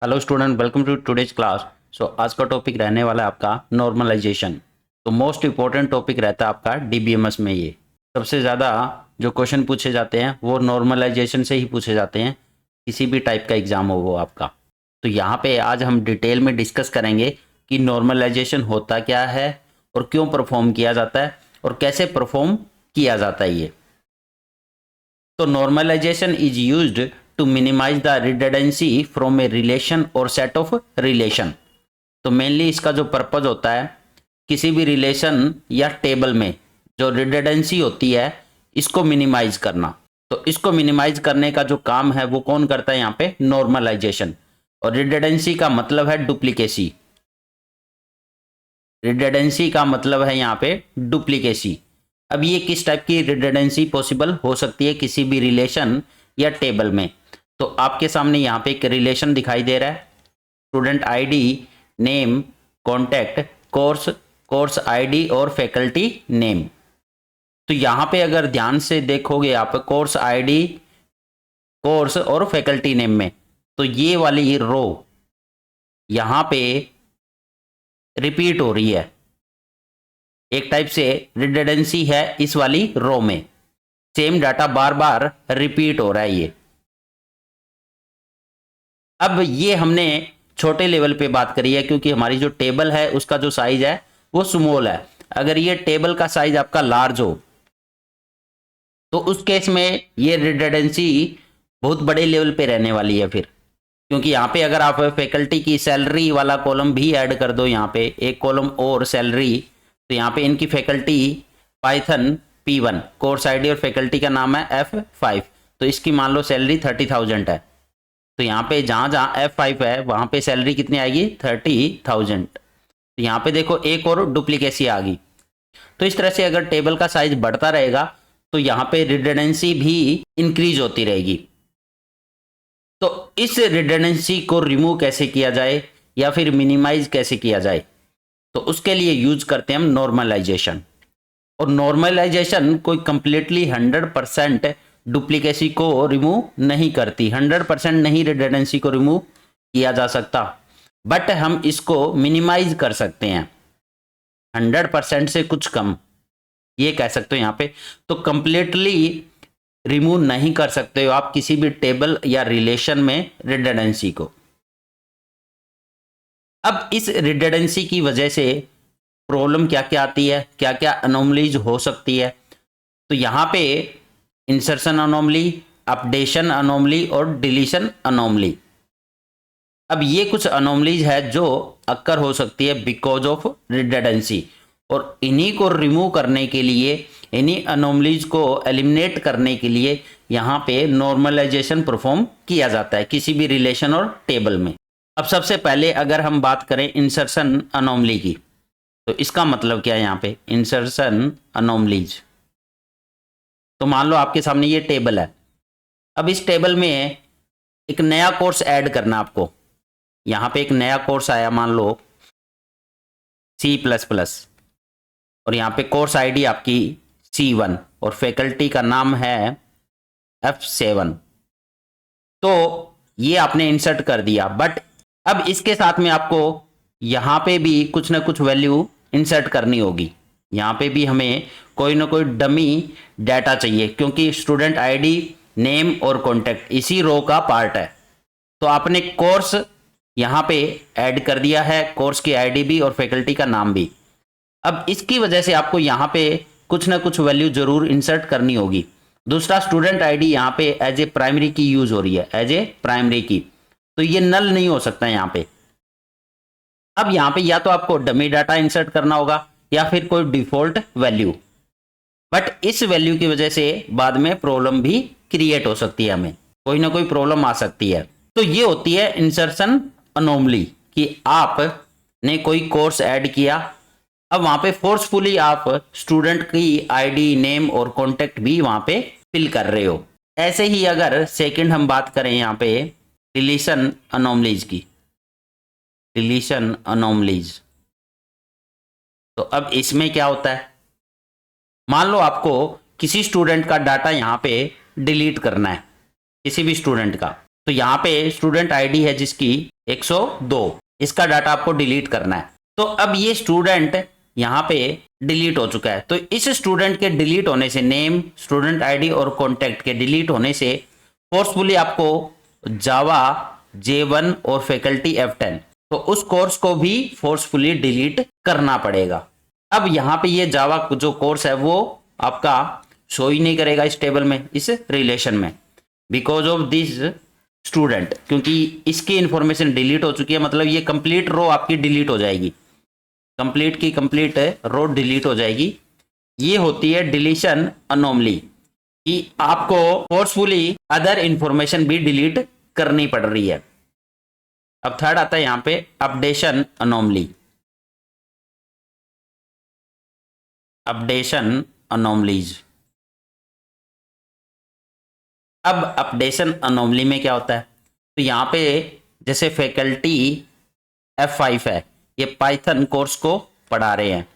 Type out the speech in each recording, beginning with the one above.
Hello student, welcome to today's class. आज का topic रहने वाला है आपका नॉर्मलाइजेशन। तो मोस्ट इम्पोर्टेंट टॉपिक रहता है आपका डीबीएमएस में। ये सबसे ज़्यादा जो क्वेश्चन पूछे जाते हैं वो नॉर्मलाइजेशन से ही पूछे जाते हैं, किसी भी टाइप का एग्जाम हो वो आपका। तो यहाँ पे आज हम डिटेल में डिस्कस करेंगे कि नॉर्मलाइजेशन होता क्या है और क्यों परफॉर्म किया जाता है और कैसे परफॉर्म किया जाता है ये। तो normalization is used to minimize the redundancy from a relation or set of relation। तो मेनली इसका जो पर्पज होता है, किसी भी रिलेशन या टेबल में जो रिडंडेंसी होती है इसको मिनिमाइज करना। तो इसको मिनिमाइज करने का जो काम है वो कौन करता है यहाँ पे? नॉर्मलाइजेशन। और रिडंडेंसी का मतलब है डुप्लीकेसी। रिडंडेंसी का मतलब है यहाँ पे डुप्लीकेसी। अब ये किस टाइप की रिडंडेंसी पॉसिबल हो सकती है किसी भी रिलेशन या टेबल में? तो आपके सामने यहाँ पे एक रिलेशन दिखाई दे रहा है, student ID, name, contact, course, course ID और फैकल्टी नेम। तो यहाँ पे अगर ध्यान से देखोगे आप कोर्स आईडी, कोर्स और फैकल्टी नेम में, तो ये वाली रो यहाँ पे रिपीट हो रही है। एक टाइप से रिडंडेंसी है इस वाली रो में, सेम डाटा बार बार रिपीट हो रहा है ये। अब ये हमने छोटे लेवल पे बात करी है क्योंकि हमारी जो टेबल है उसका जो साइज है वो स्मॉल है। अगर ये टेबल का साइज आपका लार्ज हो तो उस केस में ये रिडंडेंसी बहुत बड़े लेवल पे रहने वाली है फिर, क्योंकि यहाँ पे अगर आप फैकल्टी की सैलरी वाला कॉलम भी ऐड कर दो, यहाँ पे एक कॉलम और सैलरी, तो यहाँ पे इनकी faculty Python P1, course ID और फैकल्टी का नाम है F5, तो इसकी मान लो सैलरी 30,000 है। तो यहाँ पे जहाँ जहाँ F5 है वहाँ पे सैलरी कितनी आएगी? 30,000। तो यहाँ पे देखो एक और डुप्लीकेसी आ गई। तो इस तरह से अगर टेबल का साइज बढ़ता रहेगा तो यहाँ पे रिडंडेंसी भी इंक्रीज होती रहेगी। तो इस रिडंडेंसी को रिमूव कैसे किया जाए या फिर मिनिमाइज कैसे किया जाए? तो उसके लिए यूज करते हैं हम नॉर्मलाइजेशन। और नॉर्मलाइजेशन कोई कंप्लीटली 100% डुप्लीकेसी को रिमूव नहीं करती, 100% नहीं रिडंडेंसी को रिमूव किया जा सकता, बट हम इसको मिनिमाइज कर सकते हैं 100% से कुछ कम, ये कह सकते हो यहाँ पे। तो कंप्लीटली रिमूव नहीं कर सकते हो आप किसी भी टेबल या रिलेशन में रिडंडेंसी को। अब इस रिडंडेंसी की वजह से प्रॉब्लम क्या क्या आती है, क्या क्या अनोमलीज हो सकती है? तो यहाँ पे इंसर्शन अनोमली, अपडेशन अनोमली और डिलीशन अनोमली। अब ये कुछ अनोमलीज है जो अक्कर हो सकती है बिकॉज ऑफ रिडंडेंसी, और इन्हीं को रिमूव करने के लिए, इन्हीं अनोमलीज को एलिमिनेट करने के लिए यहाँ पे नॉर्मलाइजेशन परफॉर्म किया जाता है किसी भी रिलेशन और टेबल में। अब सबसे पहले अगर हम बात करें इंसर्शन अनोमली की, तो इसका मतलब क्या है यहाँ पे? इंसर्शन अनोमलीज, तो मान लो आपके सामने ये टेबल है। अब इस टेबल में एक नया कोर्स ऐड करना आपको। यहाँ पे एक नया कोर्स आया, मान लो C++, और यहाँ पे कोर्स आईडी आपकी C1 और फैकल्टी का नाम है F7। तो ये आपने इंसर्ट कर दिया, बट अब इसके साथ में आपको यहाँ पे भी कुछ ना कुछ वैल्यू इंसर्ट करनी होगी। यहाँ पे भी हमें कोई ना कोई डमी डाटा चाहिए, क्योंकि स्टूडेंट आईडी, नेम और कॉन्टैक्ट इसी रो का पार्ट है। तो आपने कोर्स यहाँ पे ऐड कर दिया है, कोर्स की आईडी भी और फैकल्टी का नाम भी। अब इसकी वजह से आपको यहाँ पे कुछ ना कुछ वैल्यू जरूर इंसर्ट करनी होगी। दूसरा, स्टूडेंट आईडी यहाँ पे as a primary key use हो रही है, एज ए प्राइमरी की, तो ये नल नहीं हो सकता यहाँ पे। अब यहाँ पे या तो आपको डमी डाटा इंसर्ट करना होगा या फिर कोई डिफॉल्ट वैल्यू, बट इस वैल्यू की वजह से बाद में प्रॉब्लम भी क्रिएट हो सकती है, हमें कोई ना कोई प्रॉब्लम आ सकती है। तो ये होती है इंसर्शन अनोमली, कि आपने कोई कोर्स ऐड किया, अब वहां पे फोर्सफुली आप स्टूडेंट की आईडी, नेम और कॉन्टेक्ट भी वहां पे फिल कर रहे हो। ऐसे ही अगर सेकंड हम बात करें यहाँ पे डिलीशन अनोमलीज की, डिलीशन अनोमलीज, तो अब इसमें क्या होता है? मान लो आपको किसी स्टूडेंट का डाटा यहाँ पे डिलीट करना है, किसी भी स्टूडेंट का, तो यहाँ पे स्टूडेंट आईडी है जिसकी 102, इसका डाटा आपको डिलीट करना है। तो अब ये स्टूडेंट यहाँ पे डिलीट हो चुका है, तो इस स्टूडेंट के डिलीट होने से, नेम, स्टूडेंट आईडी और कॉन्टैक्ट के डिलीट होने से फोर्सफुली आपको जावा J1 और फैकल्टी F10, तो उस कोर्स को भी फोर्सफुली डिलीट करना पड़ेगा। अब यहाँ पे ये जावा जो कोर्स है वो आपका शो ही नहीं करेगा इस टेबल में, इस रिलेशन में, बिकॉज ऑफ दिस स्टूडेंट, क्योंकि इसकी इंफॉर्मेशन डिलीट हो चुकी है। मतलब ये कंप्लीट रो आपकी डिलीट हो जाएगी, कंप्लीट की कंप्लीट रो डिलीट हो जाएगी। ये होती है डिलीशन अनोमली, कि आपको फोर्सफुली अदर इंफॉर्मेशन भी डिलीट करनी पड़ रही है। अब थर्ड आता है यहां पे अपडेशन अनोमली। Updation anomalies. अब अपडेशन अनोमली में क्या होता है, तो यहां पे जैसे फैकल्टी F5 है, ये पाइथन कोर्स को पढ़ा रहे हैं।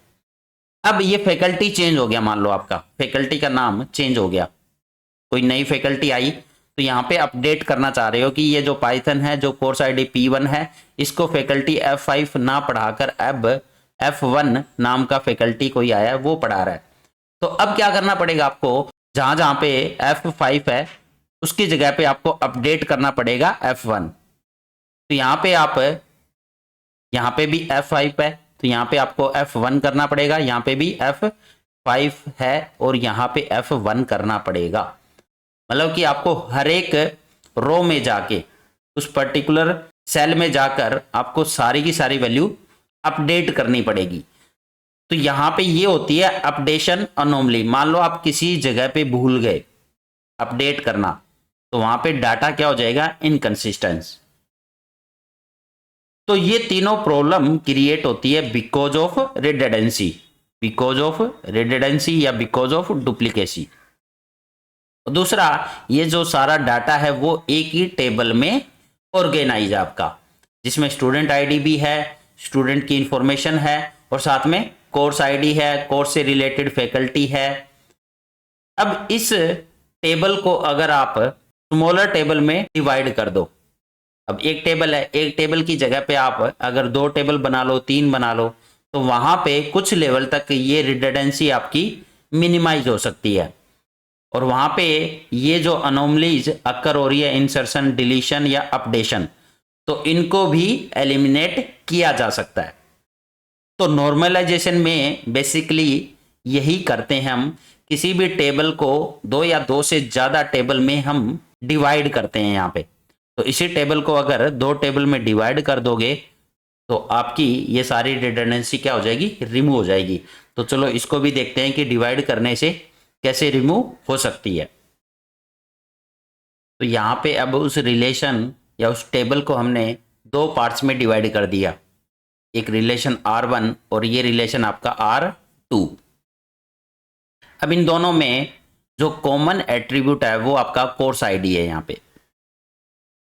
अब ये फैकल्टी चेंज हो गया, मान लो आपका फैकल्टी का नाम चेंज हो गया, कोई नई फैकल्टी आई, तो यहाँ पे अपडेट करना चाह रहे हो कि ये जो पाइथन है, जो कोर्स आईडी P1 है, इसको फैकल्टी F5 ना पढ़ाकर अब F1 नाम का फैकल्टी कोई आया है वो पढ़ा रहा है। तो अब क्या करना पड़ेगा आपको, जहां जहां पे F5 है उसकी जगह पे आपको अपडेट करना पड़ेगा F1। तो यहाँ पे भी F5 है, तो यहाँ पे आपको F1 करना पड़ेगा, यहाँ पे भी F5 है और यहाँ पे F1 करना पड़ेगा। मतलब कि आपको हर एक रो में जाके, उस पर्टिकुलर सेल में जाकर आपको सारी की सारी वैल्यू अपडेट करनी पड़ेगी। तो यहां पे ये होती है अपडेशन अनोमली। मान लो आप किसी जगह पे भूल गए अपडेट करना, तो वहां पे डाटा क्या हो जाएगा, इनकंसिस्टेंस। तो ये तीनों प्रॉब्लम क्रिएट होती है because of redundancy, because of redundancy या बिकॉज ऑफ डुप्लीकेसी। दूसरा, ये जो सारा डाटा है वो एक ही टेबल में ऑर्गेनाइज है आपका, जिसमें स्टूडेंट आईडी भी है, स्टूडेंट की इंफॉर्मेशन है और साथ में कोर्स आईडी है, कोर्स से रिलेटेड फैकल्टी है। अब इस टेबल को अगर आप स्मॉलर टेबल में डिवाइड कर दो, अब एक टेबल है, एक टेबल की जगह पे आप अगर 2 टेबल बना लो, 3 बना लो, तो वहां पे कुछ लेवल तक ये रिडंडेंसी आपकी मिनिमाइज हो सकती है और वहां पे ये जो अनोमलीज अकर हो रही है, इंसर्शन, डिलीशन या अपडेशन, तो इनको भी एलिमिनेट किया जा सकता है। तो नॉर्मलाइजेशन में बेसिकली यही करते हैं हम, किसी भी टेबल को 2 या 2 से ज्यादा टेबल में हम डिवाइड करते हैं यहाँ पे। तो इसी टेबल को अगर 2 टेबल में डिवाइड कर दोगे तो आपकी ये सारी रिडंडेंसी क्या हो जाएगी, रिमूव हो जाएगी। तो चलो इसको भी देखते हैं कि डिवाइड करने से कैसे रिमूव हो सकती है। तो यहाँ पे अब उस रिलेशन या उस टेबल को हमने 2 पार्ट्स में डिवाइड कर दिया, एक रिलेशन R1 और ये रिलेशन आपका R2। अब इन दोनों में जो कॉमन एट्रीब्यूट है वो आपका कोर्स आईडी है यहाँ पे,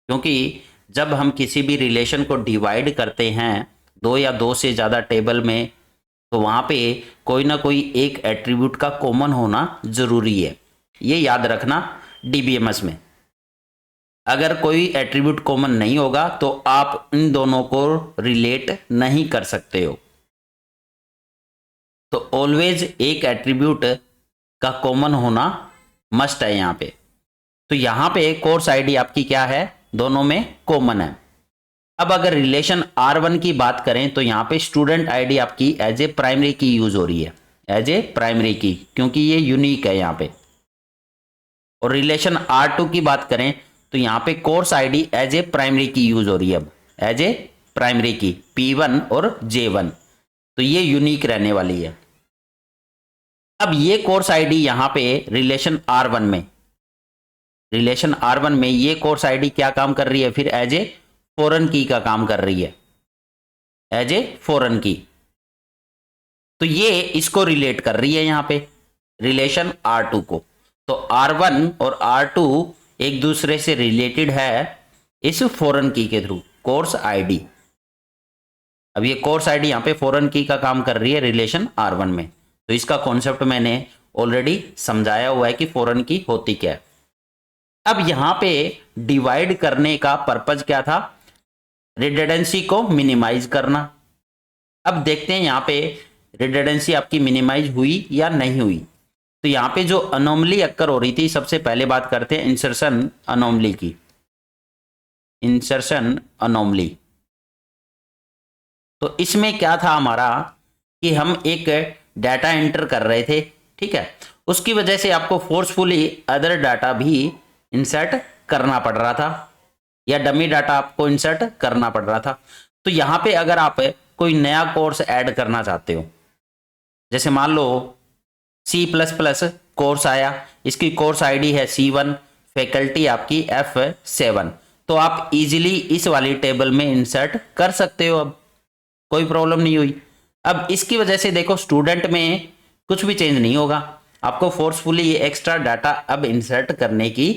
क्योंकि जब हम किसी भी रिलेशन को डिवाइड करते हैं 2 या 2 से ज़्यादा टेबल में, तो वहाँ पे कोई ना कोई एक एट्रीब्यूट का कॉमन होना ज़रूरी है। ये याद रखना DBMS में, अगर कोई एट्रीब्यूट कॉमन नहीं होगा तो आप इन दोनों को रिलेट नहीं कर सकते हो। तो ऑलवेज एक एट्रीब्यूट का कॉमन होना मस्ट है यहाँ पे। तो यहाँ पे कोर्स आईडी आपकी क्या है, दोनों में कॉमन है। अब अगर रिलेशन R1 की बात करें तो यहाँ पे स्टूडेंट आईडी आपकी as a primary key use हो रही है, एज ए प्राइमरी की, क्योंकि ये यूनिक है यहाँ पे। और रिलेशन R2 की बात करें तो यहाँ पे course ID as a primary key use हो रही है, अब एज ए प्राइमरी की P1 और J1, तो ये यूनिक रहने वाली है। अब ये कोर्स आईडी यहाँ पे रिलेशन R1 में, रिलेशन R1 में ये कोर्स आईडी क्या काम कर रही है, फिर एज ए फॉरेन की का काम कर रही है, एज ए फॉरेन की। तो ये इसको रिलेट कर रही है यहाँ पे रिलेशन R2 को। तो R1 और R2 एक दूसरे से रिलेटेड है इस फॉरेन की के थ्रू, कोर्स आईडी। अब ये कोर्स आईडी यहाँ पे फॉरेन की का काम कर रही है रिलेशन R1 में। तो इसका कॉन्सेप्ट मैंने ऑलरेडी समझाया हुआ है कि फॉरेन की होती क्या है। अब यहां पे डिवाइड करने का पर्पज क्या था, रिडंडेंसी को मिनिमाइज करना। अब देखते हैं यहाँ पे रिडंडेंसी आपकी मिनिमाइज हुई या नहीं हुई। तो यहाँ पे जो अनोमली अक्कर हो रही थी, सबसे पहले बात करते हैं इंसर्शन अनोमली की। इंसर्शन अनोमली, तो इसमें क्या था हमारा कि हम एक डाटा एंटर कर रहे थे, ठीक है, उसकी वजह से आपको फोर्सफुली अदर डाटा भी इंसर्ट करना पड़ रहा था, या डमी डाटा आपको इंसर्ट करना पड़ रहा था। तो यहाँ पे अगर आप कोई नया कोर्स ऐड करना चाहते हो, जैसे मान लो C++ कोर्स आया, इसकी कोर्स आईडी है C1, फैकल्टी आपकी F7, तो आप इजीली इस वाली टेबल में इंसर्ट कर सकते हो। अब कोई प्रॉब्लम नहीं हुई। अब इसकी वजह से देखो स्टूडेंट में कुछ भी चेंज नहीं होगा, आपको फोर्सफुली ये एक्स्ट्रा डाटा अब इंसर्ट करने की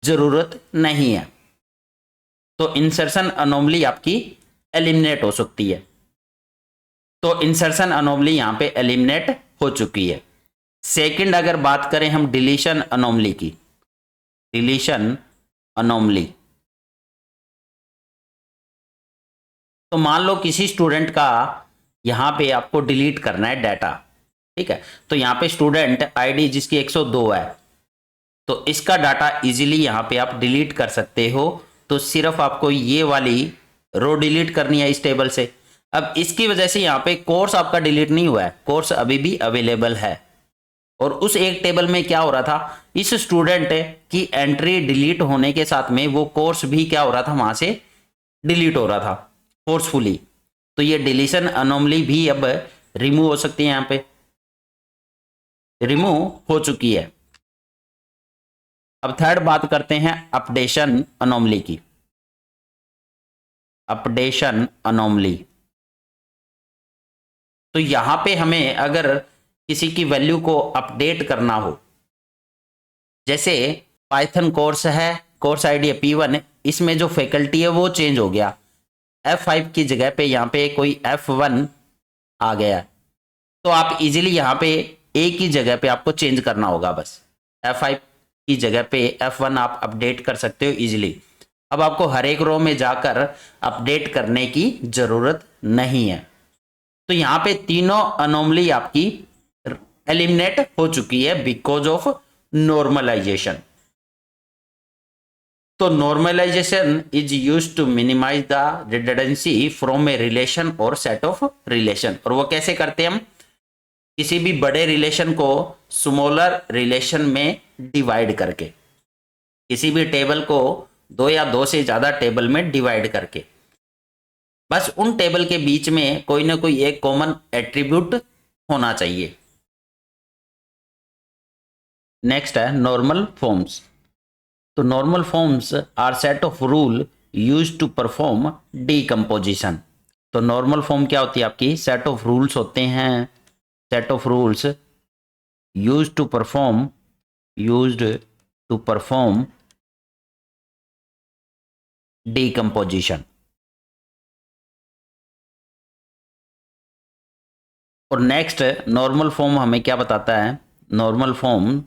जरूरत नहीं है। तो इंसर्शन अनोमली आपकी एलिमिनेट हो सकती है। तो इंसर्शन अनोमली यहां पे एलिमिनेट हो चुकी है। सेकंड अगर बात करें हम डिलीशन अनोमली की, डिलीशन अनोमली, तो मान लो किसी स्टूडेंट का यहां पे आपको डिलीट करना है डाटा, ठीक है, तो यहां पे स्टूडेंट आईडी जिसकी 102 है, तो इसका डाटा इजीली यहां पे आप डिलीट कर सकते हो। तो सिर्फ आपको ये वाली रो डिलीट करनी है इस टेबल से। अब इसकी वजह से यहाँ पे कोर्स आपका डिलीट नहीं हुआ है, कोर्स अभी भी अवेलेबल है। और उस एक टेबल में क्या हो रहा था, इस स्टूडेंट की एंट्री डिलीट होने के साथ में वो कोर्स भी क्या हो रहा था, वहां से डिलीट हो रहा था फोर्सफुली। तो ये डिलीशन अनोमली भी अब रिमूव हो सकती है, यहाँ पे रिमूव हो चुकी है। अब थर्ड बात करते हैं अपडेशन अनोमली की। अपडेशन अनोमली, तो यहां पे हमें अगर किसी की वैल्यू को अपडेट करना हो, जैसे पाइथन कोर्स है, कोर्स आईडी है P1, इसमें जो फैकल्टी है वो चेंज हो गया, F5 की जगह पे यहाँ पे कोई F1 आ गया, तो आप इजीली यहाँ पे एक ही जगह पे आपको चेंज करना होगा, बस F5 की जगह पे F1 आप अपडेट कर सकते हो इजीली। अब आपको हर एक रो में जाकर अपडेट करने की जरूरत नहीं है। तो यहाँ पे तीनों अनोमली आपकी एलिमिनेट हो चुकी है बिकॉज ऑफ नॉर्मलाइजेशन। तो normalization is used to minimize the redundancy from a relation और सेट ऑफ रिलेशन। और वो कैसे करते हैं हम, किसी भी बड़े रिलेशन को स्मॉलर रिलेशन में डिवाइड करके, किसी भी टेबल को दो या दो से ज्यादा टेबल में डिवाइड करके, बस उन टेबल के बीच में कोई ना कोई एक कॉमन एट्रीब्यूट होना चाहिए। नेक्स्ट है नॉर्मल फॉर्म्स। तो normal forms are set of rule used to perform decomposition. तो नॉर्मल फॉर्म क्या होती है आपकी, सेट ऑफ रूल्स होते हैं, set of rules used to perform decomposition. और नेक्स्ट नॉर्मल फॉर्म हमें क्या बताता है, normal form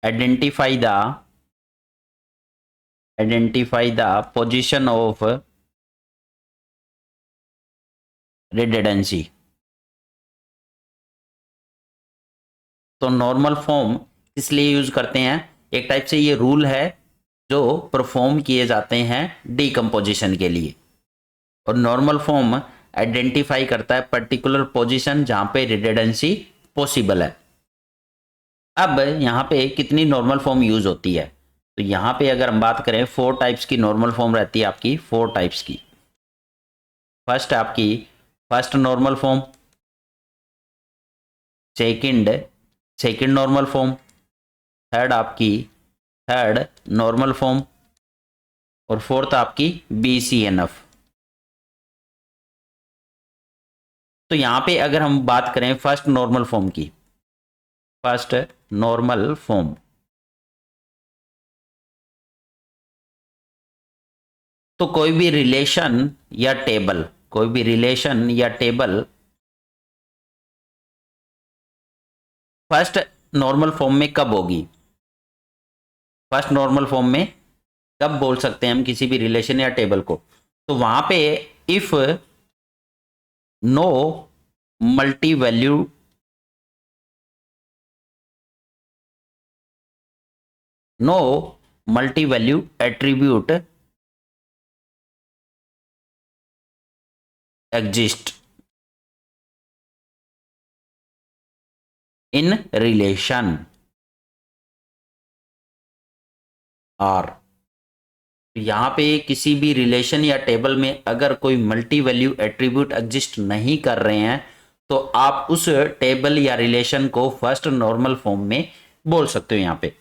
identify the position of redundancy. तो नॉर्मल फॉर्म इसलिए यूज करते हैं, एक टाइप से ये रूल है जो परफॉर्म किए जाते हैं डीकम्पोजिशन के लिए। और नॉर्मल फॉर्म आइडेंटिफाई करता है पर्टिकुलर पोजीशन जहां पे रिडंडेंसी पॉसिबल है। अब यहाँ पे कितनी नॉर्मल फॉर्म यूज होती है, तो यहाँ पे अगर हम बात करें 4 टाइप्स की नॉर्मल फॉर्म रहती है आपकी, 4 टाइप्स की। फर्स्ट आपकी first normal form, second normal form, third आपकी थर्ड नॉर्मल फॉर्म, और फोर्थ आपकी BCNF। तो यहां पे अगर हम बात करें फर्स्ट नॉर्मल फॉर्म की, फर्स्ट नॉर्मल फॉर्म, तो कोई भी रिलेशन या टेबल, कोई भी रिलेशन या टेबल फर्स्ट नॉर्मल फॉर्म में कब होगी, फर्स्ट नॉर्मल फॉर्म में कब बोल सकते हैं हम किसी भी रिलेशन या टेबल को? तो वहां पे if no multi value attribute exist in relation और यहां पे किसी भी रिलेशन या टेबल में अगर कोई मल्टी वैल्यू एट्रीब्यूट एग्जिस्ट नहीं कर रहे हैं तो आप उस टेबल या रिलेशन को फर्स्ट नॉर्मल फॉर्म में बोल सकते हो यहां पे।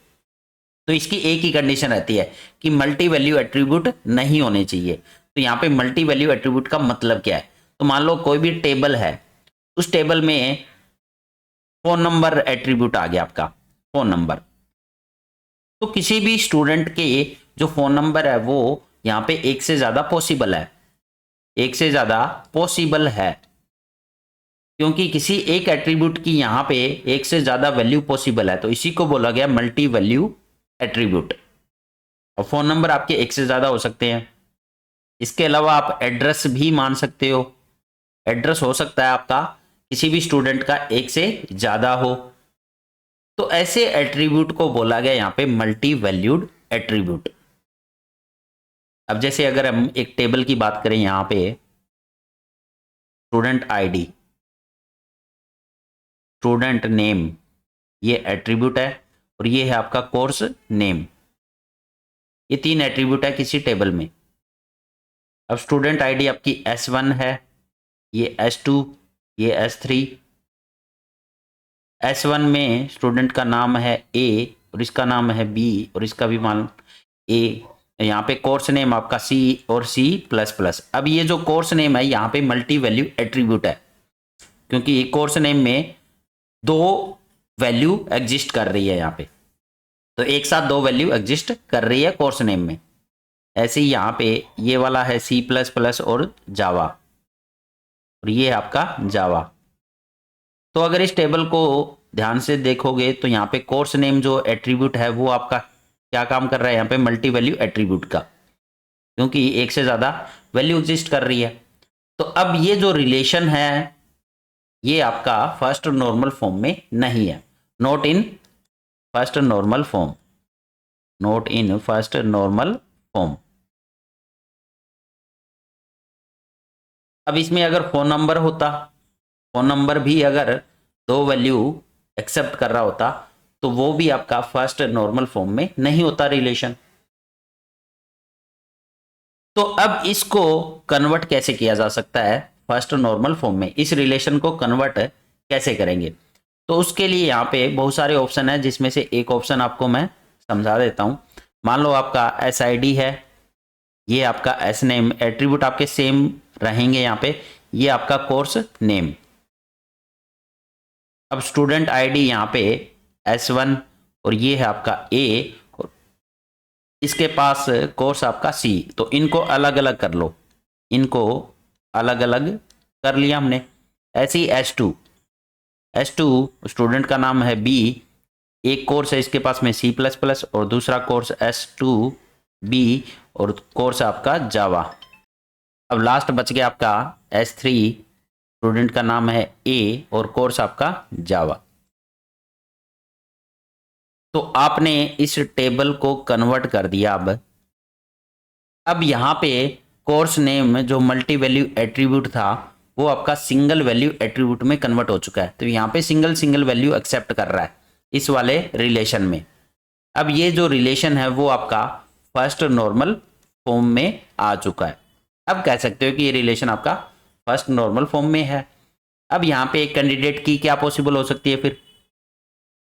तो इसकी एक ही कंडीशन रहती है कि मल्टी वैल्यू एट्रीब्यूट नहीं होने चाहिए। तो यहाँ पे मल्टी वैल्यू एट्रीब्यूट का मतलब क्या है? तो मान लो कोई भी टेबल है, उस टेबल में फोन नंबर एट्रीब्यूट आ गया आपका, फोन नंबर। तो किसी भी स्टूडेंट के जो फोन नंबर है वो यहाँ पे एक से ज्यादा पॉसिबल है, एक से ज्यादा पॉसिबल है, क्योंकि किसी एक एट्रीब्यूट की यहाँ पे एक से ज्यादा वैल्यू पॉसिबल है, तो इसी को बोला गया मल्टी वैल्यू एट्रीब्यूट। और फोन नंबर आपके एक से ज्यादा हो सकते हैं। इसके अलावा आप एड्रेस भी मान सकते हो, एड्रेस हो सकता है आपका किसी भी स्टूडेंट का एक से ज्यादा हो। तो ऐसे एट्रीब्यूट को बोला गया यहां पे मल्टी वैल्यूड एट्रीब्यूट। अब जैसे अगर हम एक टेबल की बात करें, यहां पे स्टूडेंट आईडी, स्टूडेंट नेम, ये एट्रीब्यूट है, और ये है आपका कोर्स नेम। ये तीन एट्रीब्यूट है किसी टेबल में। अब स्टूडेंट आईडी आपकी S1 है, ये S2, ये S3। S1 में स्टूडेंट का नाम है A और इसका नाम है B और इसका भी मान A। यहाँ पे कोर्स नेम आपका C और C++। अब ये जो कोर्स नेम है यहाँ पे मल्टी वैल्यू एट्रीब्यूट है, क्योंकि कोर्स नेम में दो वैल्यू एग्जिस्ट कर रही है यहाँ पे। तो एक साथ दो वैल्यू एग्जिस्ट कर रही है कोर्स नेम में। ऐसे ही यहाँ पे ये वाला है C++ और जावा, और ये है आपका जावा। तो अगर इस टेबल को ध्यान से देखोगे तो यहाँ पे कोर्स नेम जो एट्रीब्यूट है वो आपका क्या काम कर रहा है यहाँ पे? मल्टी वैल्यू एट्रीब्यूट का, क्योंकि एक से ज्यादा वैल्यू एग्जिस्ट कर रही है। तो अब ये जो रिलेशन है ये आपका फर्स्ट नॉर्मल फॉर्म में नहीं है, not in first normal form, not in first normal form. अब इसमें अगर फोन नंबर होता, फोन नंबर भी अगर दो वैल्यू एक्सेप्ट कर रहा होता तो वो भी आपका फर्स्ट नॉर्मल फॉर्म में नहीं होता रिलेशन। तो अब इसको कन्वर्ट कैसे किया जा सकता है फर्स्ट नॉर्मल फॉर्म में? इस रिलेशन को कन्वर्ट कैसे करेंगे? तो उसके लिए यहाँ पे बहुत सारे ऑप्शन है, जिसमें से एक ऑप्शन आपको मैं समझा देता हूँ। मान लो आपका SID है, ये आपका S नेम, एट्रीब्यूट आपके सेम रहेंगे यहाँ पे, ये आपका कोर्स नेम। अब स्टूडेंट आईडी यहाँ पे S1 और ये है आपका A और इसके पास कोर्स आपका C। तो इनको अलग अलग कर लो, इनको अलग अलग कर लिया हमने। ऐसे ही S2 स्टूडेंट का नाम है B, एक कोर्स है इसके पास में C++ और दूसरा कोर्स S2B और कोर्स आपका जावा। अब लास्ट बच गया आपका S3, स्टूडेंट का नाम है A और कोर्स आपका जावा। तो आपने इस टेबल को कन्वर्ट कर दिया। अब यहाँ पे कोर्स नेम जो मल्टी वैल्यू एट्रीब्यूट था वो आपका सिंगल वैल्यू एट्रीब्यूट में कन्वर्ट हो चुका है। तो यहाँ पे सिंगल वैल्यू एक्सेप्ट कर रहा है इस वाले रिलेशन में। अब ये जो रिलेशन है वो आपका फर्स्ट नॉर्मल फॉर्म में आ चुका है। अब कह सकते हो कि ये रिलेशन आपका फर्स्ट नॉर्मल फॉर्म में है। अब यहाँ पे एक कैंडिडेट की क्या पॉसिबल हो सकती है? फिर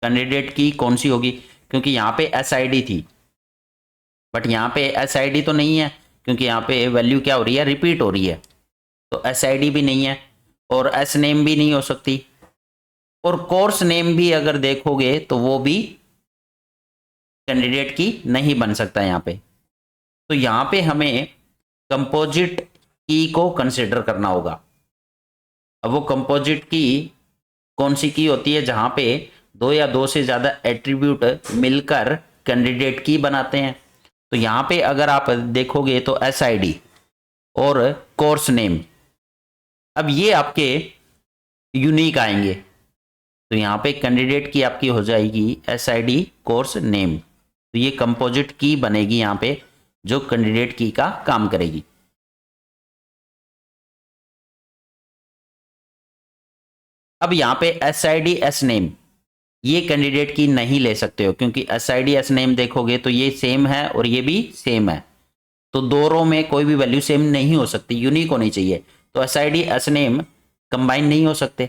कैंडिडेट की कौन सी होगी? क्योंकि यहाँ पे SID थी, बट यहाँ पे SID तो नहीं है, क्योंकि यहाँ पे वैल्यू क्या हो रही है? रिपीट हो रही है। तो SID भी नहीं है और S नेम भी नहीं हो सकती, और कोर्स नेम भी अगर देखोगे तो वो भी कैंडिडेट की नहीं बन सकता यहाँ पे। तो यहाँ पे हमें कंपोजिट की को कंसिडर करना होगा। अब वो कंपोजिट की कौन सी की होती है? जहां पे दो या दो से ज्यादा एट्रीब्यूट मिलकर कैंडिडेट की बनाते हैं। तो यहाँ पे अगर आप देखोगे तो SID और कोर्स नेम, अब ये आपके यूनिक आएंगे। तो यहाँ पे कैंडिडेट की आपकी हो जाएगी SID कोर्स नेम, तो ये कंपोजिट की बनेगी यहाँ पे जो कैंडिडेट की का काम करेगी। अब यहाँ पे SID S नेम, ये कैंडिडेट की नहीं ले सकते हो क्योंकि SID S नेम देखोगे तो ये सेम है और ये भी सेम है, तो दो रो में कोई भी वैल्यू सेम नहीं हो सकती, यूनिक होनी चाहिए। तो SID S नेम कंबाइन नहीं हो सकते,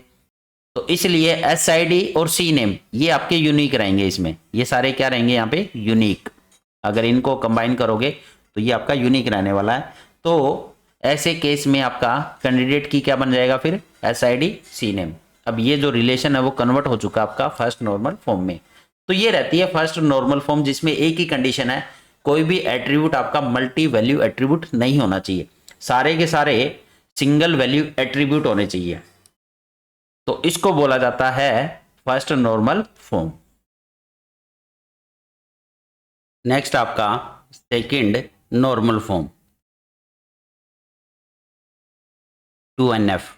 तो इसलिए SID और C नेम ये आपके यूनिक रहेंगे। इसमें ये सारे क्या रहेंगे यहाँ पे यूनिक, अगर इनको कंबाइन करोगे तो ये आपका यूनिक रहने वाला है। तो ऐसे केस में आपका कैंडिडेट की क्या बन जाएगा फिर SID C नेम। अब ये जो रिलेशन है वो कन्वर्ट हो चुका आपका फर्स्ट नॉर्मल फॉर्म में। तो ये रहती है फर्स्ट नॉर्मल फॉर्म जिसमें एक ही कंडीशन है, कोई भी एट्रीब्यूट आपका मल्टी वैल्यू एट्रीब्यूट नहीं होना चाहिए, सारे के सारे सिंगल वैल्यू एट्रीब्यूट होने चाहिए। तो इसको बोला जाता है फर्स्ट नॉर्मल फॉर्म। नेक्स्ट आपका सेकंड नॉर्मल फॉर्म 2NF।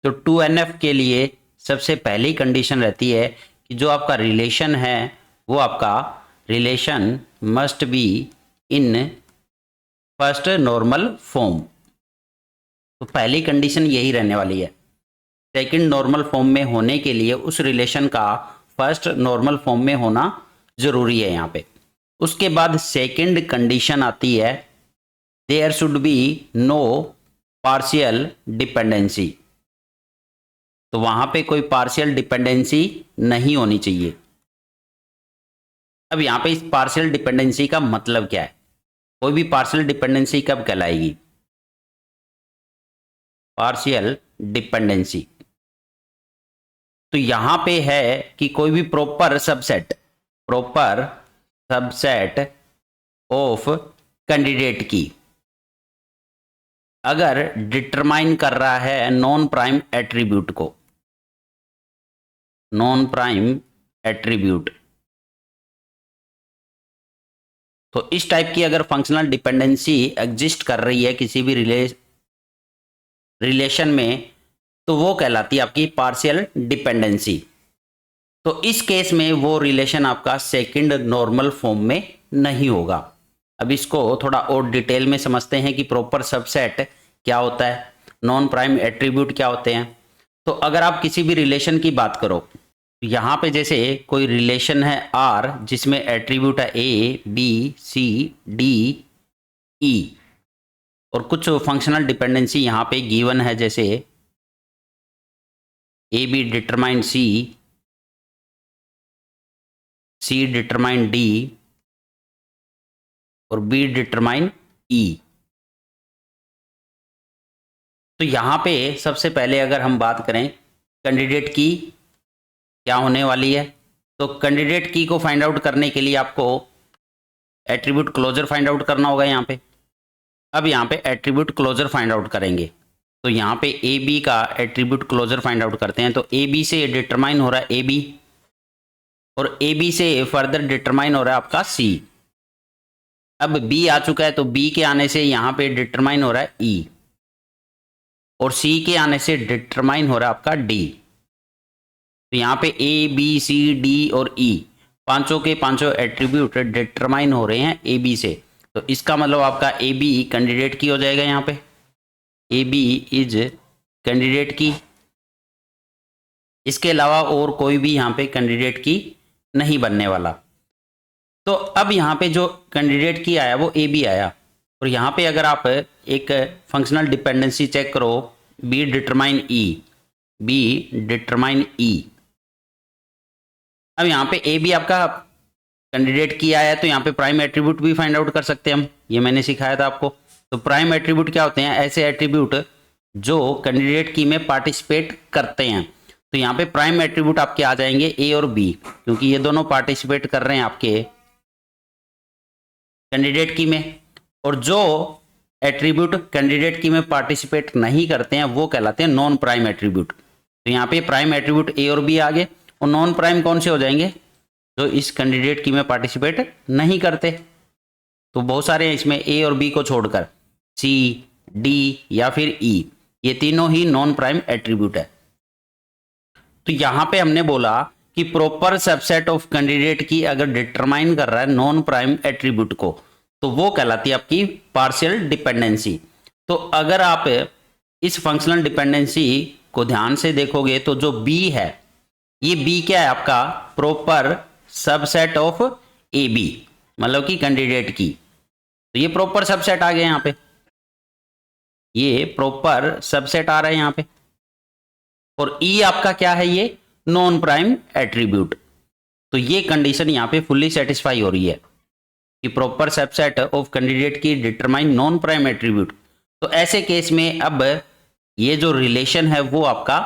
तो 2NF के लिए सबसे पहली कंडीशन रहती है कि जो आपका रिलेशन है वो आपका relation must be in first normal form. तो पहली कंडीशन यही रहने वाली है, सेकंड नॉर्मल फॉर्म में होने के लिए उस रिलेशन का फर्स्ट नॉर्मल फॉर्म में होना जरूरी है यहाँ पे। उसके बाद सेकंड कंडीशन आती है there should be no partial dependency. तो वहां पे कोई पार्शियल डिपेंडेंसी नहीं होनी चाहिए। अब यहां पे इस पार्शियल डिपेंडेंसी का मतलब क्या है, कोई भी पार्शियल डिपेंडेंसी कब कहलाएगी, पार्शियल डिपेंडेंसी। तो यहां पे है कि कोई भी प्रॉपर सबसेट ऑफ कैंडिडेट की अगर डिटरमाइन कर रहा है नॉन प्राइम एट्रीब्यूट को, नॉन प्राइम एट्रीब्यूट, तो इस टाइप की अगर फंक्शनल डिपेंडेंसी एग्जिस्ट कर रही है किसी भी रिलेशन में, तो वो कहलाती है आपकी पार्शियल डिपेंडेंसी। तो इस केस में वो रिलेशन आपका सेकंड नॉर्मल फॉर्म में नहीं होगा। अब इसको थोड़ा और डिटेल में समझते हैं कि प्रॉपर सबसेट क्या होता है, नॉन प्राइम एट्रीब्यूट क्या होते हैं। तो अगर आप किसी भी रिलेशन की बात करो, यहाँ पे जैसे कोई रिलेशन है R जिसमें एट्रीब्यूट है A B C D E और कुछ फंक्शनल डिपेंडेंसी यहाँ पे गिवन है, जैसे A B determine C, C determine D और B डिटरमाइन E। तो यहाँ पे सबसे पहले अगर हम बात करें कैंडिडेट की क्या होने वाली है, तो कैंडिडेट की को फाइंड आउट करने के लिए आपको एट्रीब्यूट क्लोजर फाइंड आउट करना होगा यहाँ पे। अब यहाँ पे एट्रीब्यूट क्लोजर फाइंड आउट करेंगे, तो यहाँ पे ए बी का एट्रीब्यूट क्लोजर फाइंड आउट करते हैं। तो ए बी से डिटरमाइन हो रहा है ए बी और ए बी से फर्दर डिटरमाइन हो रहा है आपका सी। अब बी आ चुका है तो बी के आने से यहाँ पे डिटरमाइन हो रहा है ई और सी के आने से डिटरमाइन हो रहा है आपका डी। तो यहाँ पे ए बी सी डी और ई पांचों के पांचों एट्रीब्यूट डिटरमाइन हो रहे हैं ए बी से, तो इसका मतलब आपका ए बी कैंडिडेट की हो जाएगा। यहाँ पे ए बी इज कैंडिडेट की, इसके अलावा और कोई भी यहाँ पे कैंडिडेट की नहीं बनने वाला। तो अब यहाँ पे जो कैंडिडेट की आया वो ए बी आया, और यहाँ पे अगर आप एक फंक्शनल डिपेंडेंसी चेक करो B determine E, B determine E. अब यहाँ पे ए बी आपका कैंडिडेट की आया है तो यहाँ पे प्राइम एट्रीब्यूट भी फाइंड आउट कर सकते हैं हम, ये मैंने सिखाया था आपको। तो प्राइम एट्रीब्यूट क्या होते हैं, ऐसे एट्रीब्यूट जो कैंडिडेट की में पार्टिसिपेट करते हैं। तो यहाँ पे प्राइम एट्रीब्यूट आपके आ जाएंगे ए और बी, क्योंकि ये दोनों पार्टिसिपेट कर रहे हैं आपके कैंडिडेट की में, और जो एट्रीब्यूट कैंडिडेट की में पार्टिसिपेट नहीं करते हैं वो कहलाते हैं नॉन प्राइम एट्रीब्यूट। तो यहाँ पे प्राइम एट्रीब्यूट ए और बी आ गए, और नॉन प्राइम कौन से हो जाएंगे, जो इस कैंडिडेट की में पार्टिसिपेट नहीं करते। तो बहुत सारे हैं इसमें ए और बी को छोड़कर, सी, डी या फिर ई, ये तीनों ही नॉन प्राइम एट्रीब्यूट है। तो यहां पे हमने बोला कि प्रॉपर सबसेट ऑफ कैंडिडेट की अगर डिटरमाइन कर रहा है नॉन प्राइम एट्रीब्यूट को, तो वो कहलाती है आपकी पार्शियल डिपेंडेंसी। तो अगर आप इस फंक्शनल डिपेंडेंसी को ध्यान से देखोगे तो जो बी है, ये बी क्या है आपका, proper subset of A B, मतलब कि कैंडिडेट की। तो ये प्रॉपर सबसेट आ गया यहां पे, ये प्रॉपर सबसेट आ रहा है यहां पे। और ई आपका क्या है, ये नॉन प्राइम एट्रीब्यूट। तो ये कंडीशन यहां पे फुल्ली सेटिस्फाई हो रही है कि प्रॉपर सबसेट ऑफ कैंडिडेट की डिटरमाइन नॉन प्राइम एट्रीब्यूट। तो ऐसे केस में अब ये जो रिलेशन है वो आपका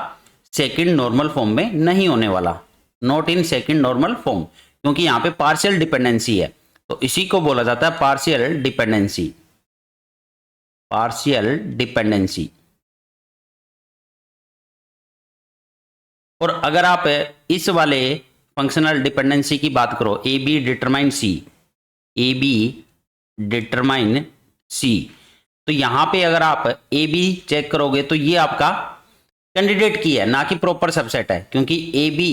सेकंड नॉर्मल फॉर्म में नहीं होने वाला, not in second normal form, क्योंकि यहां पे पार्शियल डिपेंडेंसी है। तो इसी को बोला जाता है पार्शियल डिपेंडेंसी, पार्शियल डिपेंडेंसी। और अगर आप इस वाले फंक्शनल डिपेंडेंसी की बात करो, A B determine C, A B determine C, तो यहां पे अगर आप ए बी चेक करोगे तो ये आपका कैंडिडेट की है, ना कि प्रॉपर सबसेट है, क्योंकि ए बी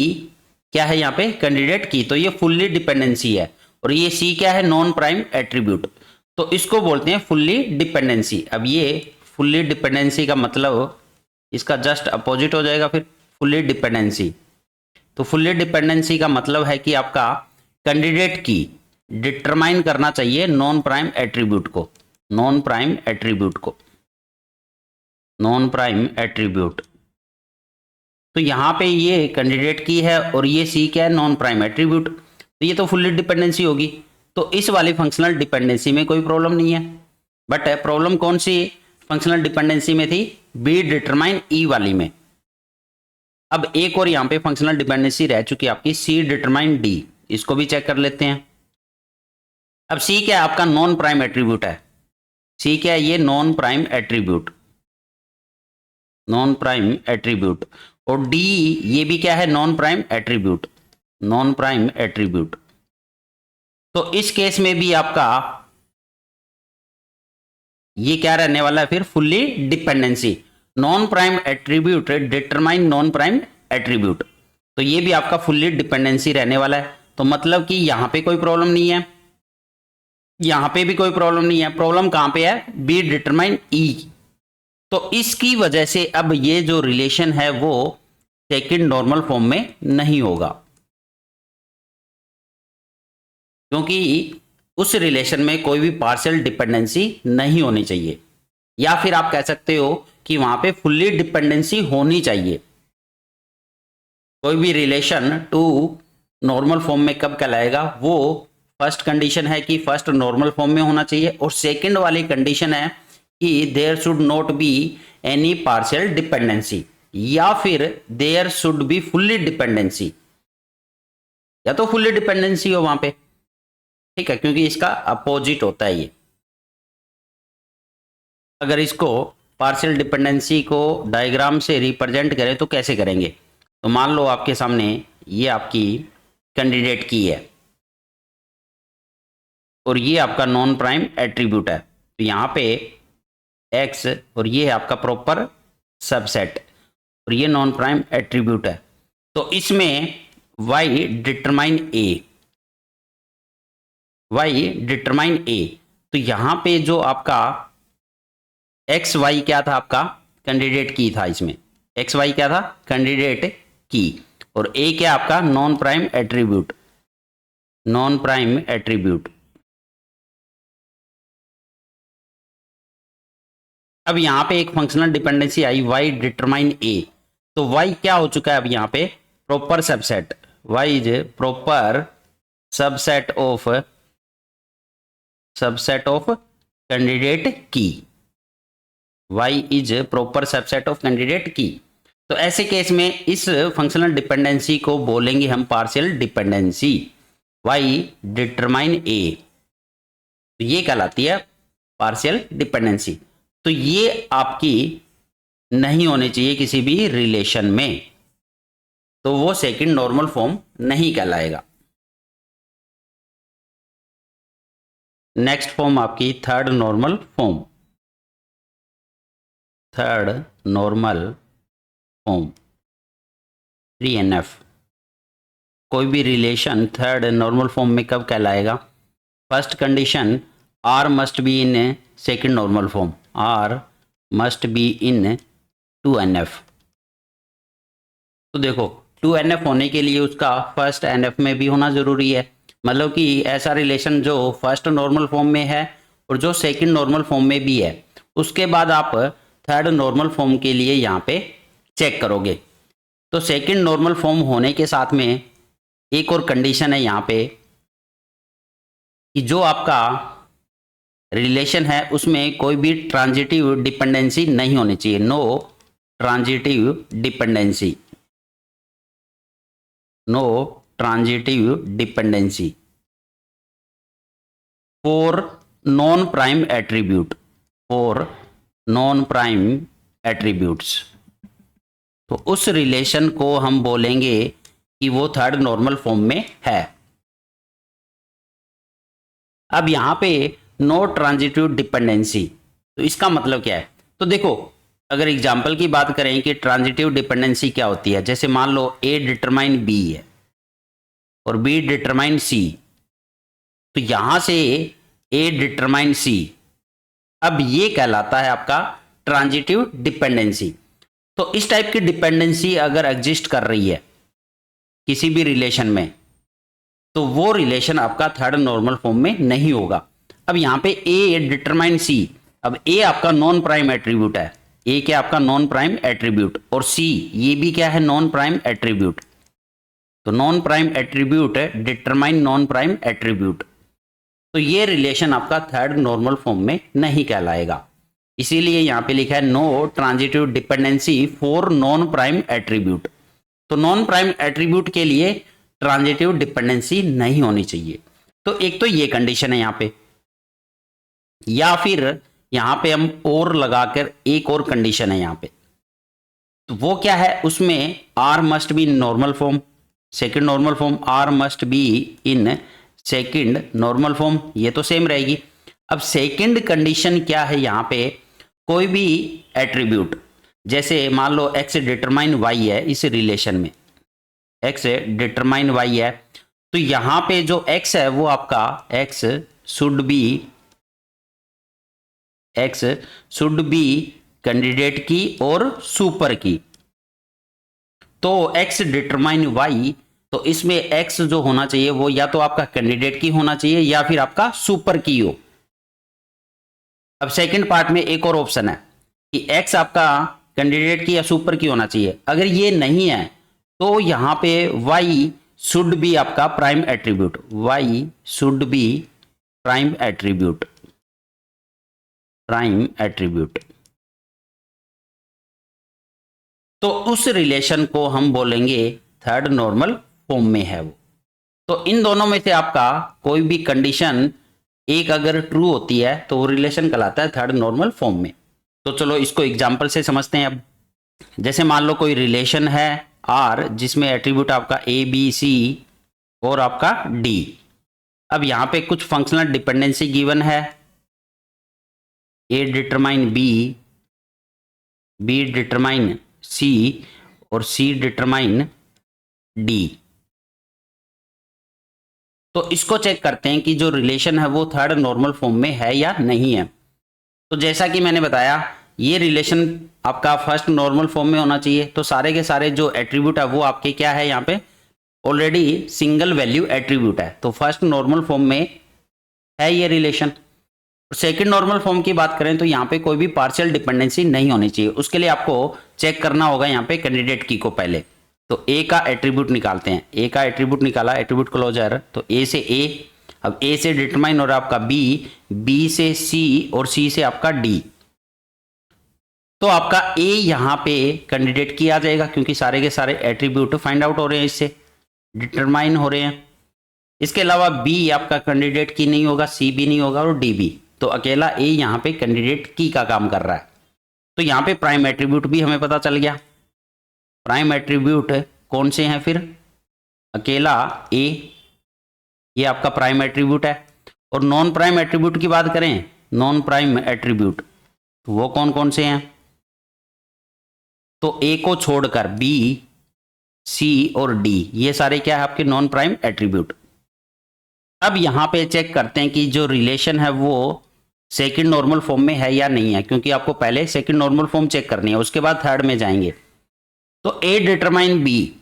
क्या है यहाँ पे, कैंडिडेट की। तो ये फुल्ली डिपेंडेंसी है। और ये सी क्या है, नॉन प्राइम एट्रीब्यूट। तो इसको बोलते हैं फुल्ली डिपेंडेंसी। अब ये फुल्ली डिपेंडेंसी का मतलब इसका जस्ट अपोजिट हो जाएगा फिर, फुल्ली डिपेंडेंसी। तो फुल्ली डिपेंडेंसी का मतलब है कि आपका कैंडिडेट की डिटरमाइन करना चाहिए नॉन प्राइम एट्रीब्यूट को, नॉन प्राइम एट्रीब्यूट को, नॉन प्राइम एट्रीब्यूट। तो यहां पे ये कैंडिडेट की है और ये सी क्या है, नॉन प्राइम एट्रीब्यूट। तो ये तो फुल्ली डिपेंडेंसी होगी। तो इस वाली फंक्शनल डिपेंडेंसी में कोई प्रॉब्लम नहीं है। बट प्रॉब्लम कौन सी फंक्शनल डिपेंडेंसी में थी, बी डिटरमाइन ई वाली में। अब एक और यहां पे फंक्शनल डिपेंडेंसी रह चुकी है आपकी, सी डिटरमाइन डी। इसको भी चेक कर लेते हैं। अब सी क्या है, आपका नॉन प्राइम एट्रीब्यूट है। सी क्या है, ये non prime attribute, non prime attribute. और डी ये भी क्या है, non prime attribute, non prime attribute. तो इस केस में भी आपका ये क्या रहने वाला है फिर, fully dependency. Non prime attribute determine non prime attribute. तो ये भी आपका फुल्ली डिपेंडेंसी रहने वाला है। तो मतलब कि यहां पे कोई प्रॉब्लम नहीं है, यहां पे भी कोई प्रॉब्लम नहीं है। प्रॉब्लम कहां पे है, बी डिटरमाइन ई। तो इसकी वजह से अब ये जो रिलेशन है वो सेकंड नॉर्मल फॉर्म में नहीं होगा, क्योंकि उस रिलेशन में कोई भी पार्शियल डिपेंडेंसी नहीं होनी चाहिए। या फिर आप कह सकते हो कि वहां पे फुल्ली डिपेंडेंसी होनी चाहिए। कोई भी रिलेशन टू नॉर्मल फॉर्म में कब कहलाएगा, वो फर्स्ट कंडीशन है कि फर्स्ट नॉर्मल फॉर्म में होना चाहिए, और सेकंड वाली कंडीशन है कि there should not be any partial dependency, या फिर there should be fully dependency. या तो फुल्ली डिपेंडेंसी हो वहां पे, ठीक है, क्योंकि इसका अपोजिट होता है ये। अगर इसको पार्शियल डिपेंडेंसी को डायग्राम से रिप्रेजेंट करें तो कैसे करेंगे। तो मान लो आपके सामने ये आपकी कैंडिडेट की है और ये आपका नॉन प्राइम एट्रीब्यूट है। तो यहां पे एक्स और ये है आपका प्रॉपर सबसेट और ये नॉन प्राइम एट्रीब्यूट है। तो इसमें Y determine A, Y determine A. तो यहां पे जो आपका एक्स वाई क्या था, आपका कैंडिडेट की था। इसमें एक्स वाई क्या था, कैंडिडेट की। और ए क्या आपका, non prime attribute, non prime attribute. अब यहां पे एक फंक्शनल डिपेंडेंसी आई, वाई डिटरमाइन ए। तो वाई क्या हो चुका है अब यहां पे, proper subset. Y is proper subset of, subset of candidate key. y is proper subset of candidate key. तो ऐसे केस में इस फंक्शनल डिपेंडेंसी को बोलेंगे हम partial dependency, y determine a। तो ये कहलाती है पार्शियल डिपेंडेंसी। तो ये आपकी नहीं होनी चाहिए किसी भी रिलेशन में, तो वो सेकंड नॉर्मल फॉर्म नहीं कहलाएगा। नेक्स्ट फॉर्म आपकी third normal form, third normal form 3NF। कोई भी रिलेशन थर्ड नॉर्मल फॉर्म में कब कहलाएगा? First condition, R must be in second normal form, R must be in 2NF। तो देखो 2NF होने के लिए उसका फर्स्ट NF में भी होना जरूरी है, मतलब कि ऐसा रिलेशन जो फर्स्ट नॉर्मल फॉर्म में है और जो सेकंड नॉर्मल फॉर्म में भी है, उसके बाद आप थर्ड नॉर्मल फॉर्म के लिए यहाँ पे चेक करोगे। तो सेकंड नॉर्मल फॉर्म होने के साथ में एक और कंडीशन है यहाँ पे कि जो आपका रिलेशन है उसमें कोई भी ट्रांजिटिव डिपेंडेंसी नहीं होनी चाहिए, no transitive dependency, no transitive dependency for non prime attribute, for non prime attributes. तो उस रिलेशन को हम बोलेंगे कि वो थर्ड नॉर्मल फॉर्म में है। अब यहां पे नो ट्रांजिटिव डिपेंडेंसी, तो इसका मतलब क्या है? तो देखो अगर एग्जांपल की बात करें कि ट्रांजिटिव डिपेंडेंसी क्या होती है, जैसे मान लो ए डिटरमाइन बी है और बी डिटरमाइन सी, तो यहां से ए डिटरमाइन सी, अब ये कहलाता है आपका ट्रांजिटिव डिपेंडेंसी। तो इस टाइप की डिपेंडेंसी अगर एग्जिस्ट कर रही है किसी भी रिलेशन में, तो वो रिलेशन आपका थर्ड नॉर्मल फॉर्म में नहीं होगा। अब यहां पे ए डिटरमाइन सी, अब ए आपका नॉन प्राइम एट्रीब्यूट है, ए क्या आपका नॉन प्राइम एट्रीब्यूट, और सी ये भी क्या है नॉन प्राइम एट्रीब्यूट। तो non prime attribute determine non prime attribute, तो ये रिलेशन आपका थर्ड नॉर्मल फॉर्म में नहीं कहलाएगा। इसीलिए यहां पे लिखा है no transitive dependency for non prime attribute. तो नॉन प्राइम एट्रीब्यूट के लिए ट्रांजिटिव डिपेंडेंसी नहीं होनी चाहिए। तो एक तो ये कंडीशन है यहां पे, या फिर यहां पे हम और लगाकर एक और कंडीशन है यहां पे, तो वो क्या है, उसमें R must be in normal form, second normal form, R must be in second normal form, ये तो सेम रहेगी। अब सेकंड कंडीशन क्या है यहां पे, कोई भी एट्रीब्यूट, जैसे मान लो एक्स डिटरमाइन वाई है इस रिलेशन में, एक्स डिटरमाइन वाई है, तो यहां पे जो एक्स है वो आपका एक्स शुड बी कैंडिडेट की और सुपर की। तो एक्स डिटरमाइन वाई, तो इसमें एक्स जो होना चाहिए वो या तो आपका कैंडिडेट की होना चाहिए या फिर आपका सुपर की हो। अब सेकंड पार्ट में एक और ऑप्शन है कि एक्स आपका कैंडिडेट की या सुपर की होना चाहिए। अगर ये नहीं है तो यहां पे वाई शुड बी आपका prime attribute, why should be prime attribute, prime attribute. तो उस रिलेशन को हम बोलेंगे थर्ड नॉर्मल फॉर्म में है वो। तो इन दोनों में से आपका कोई भी कंडीशन एक अगर ट्रू होती है तो वो रिलेशन कहलाता है थर्ड नॉर्मल फॉर्म में। तो चलो इसको एग्जांपल से समझते हैं। अब जैसे मान लो कोई रिलेशन है आर जिसमें एट्रीब्यूट आपका ए बी सी और आपका डी। अब यहां पे कुछ फंक्शनल डिपेंडेंसी गिवन है, ए डिटरमाइन बी, बी डिटरमाइन सी और सी डिटरमाइन डी। तो इसको चेक करते हैं कि जो रिलेशन है वो थर्ड नॉर्मल फॉर्म में है या नहीं है। तो जैसा कि मैंने बताया ये रिलेशन आपका फर्स्ट नॉर्मल फॉर्म में होना चाहिए। तो सारे के सारे जो एट्रीब्यूट है वो आपके क्या है, यहाँ पे ऑलरेडी सिंगल वैल्यू एट्रीब्यूट है, तो फर्स्ट नॉर्मल फॉर्म में है ये रिलेशन। सेकंड नॉर्मल फॉर्म की बात करें तो यहाँ पे कोई भी पार्शियल डिपेंडेंसी नहीं होनी चाहिए। उसके लिए आपको चेक करना होगा यहाँ पे कैंडिडेट की को पहले। तो ए का एट्रीब्यूट निकालते हैं, ए का एट्रीब्यूट निकाला, एट्रीब्यूट क्लोजर, तो ए से ए, अब ए से डिटरमाइन और आपका बी, बी से सी और सी से आपका डी। तो आपका ए यहां पे कैंडिडेट की आ जाएगा क्योंकि सारे के सारे एट्रीब्यूट फाइंड आउट हो रहे हैं, इससे डिटरमाइन हो रहे हैं। इसके अलावा बी आपका कैंडिडेट की नहीं होगा, सी भी नहीं होगा और डी भी, तो अकेला ए यहां पे कैंडिडेट की का काम कर रहा है। तो यहां पे प्राइम एट्रीब्यूट भी हमें पता चल गया। प्राइम एट्रीब्यूट कौन से हैं फिर, अकेला ए, ये आपका प्राइम एट्रीब्यूट है। और नॉन प्राइम एट्रीब्यूट की बात करें, नॉन प्राइम एट्रीब्यूट तो वो कौन कौन से हैं? तो ए को छोड़कर बी, सी और डी ये सारे क्या है आपके नॉन प्राइम एट्रीब्यूट। अब यहां पे चेक करते हैं कि जो रिलेशन है वो सेकंड नॉर्मल फॉर्म में है या नहीं है, क्योंकि आपको पहले सेकंड नॉर्मल फॉर्म चेक करनी है, उसके बाद थर्ड में जाएंगे। तो ए डिटरमाइन बी,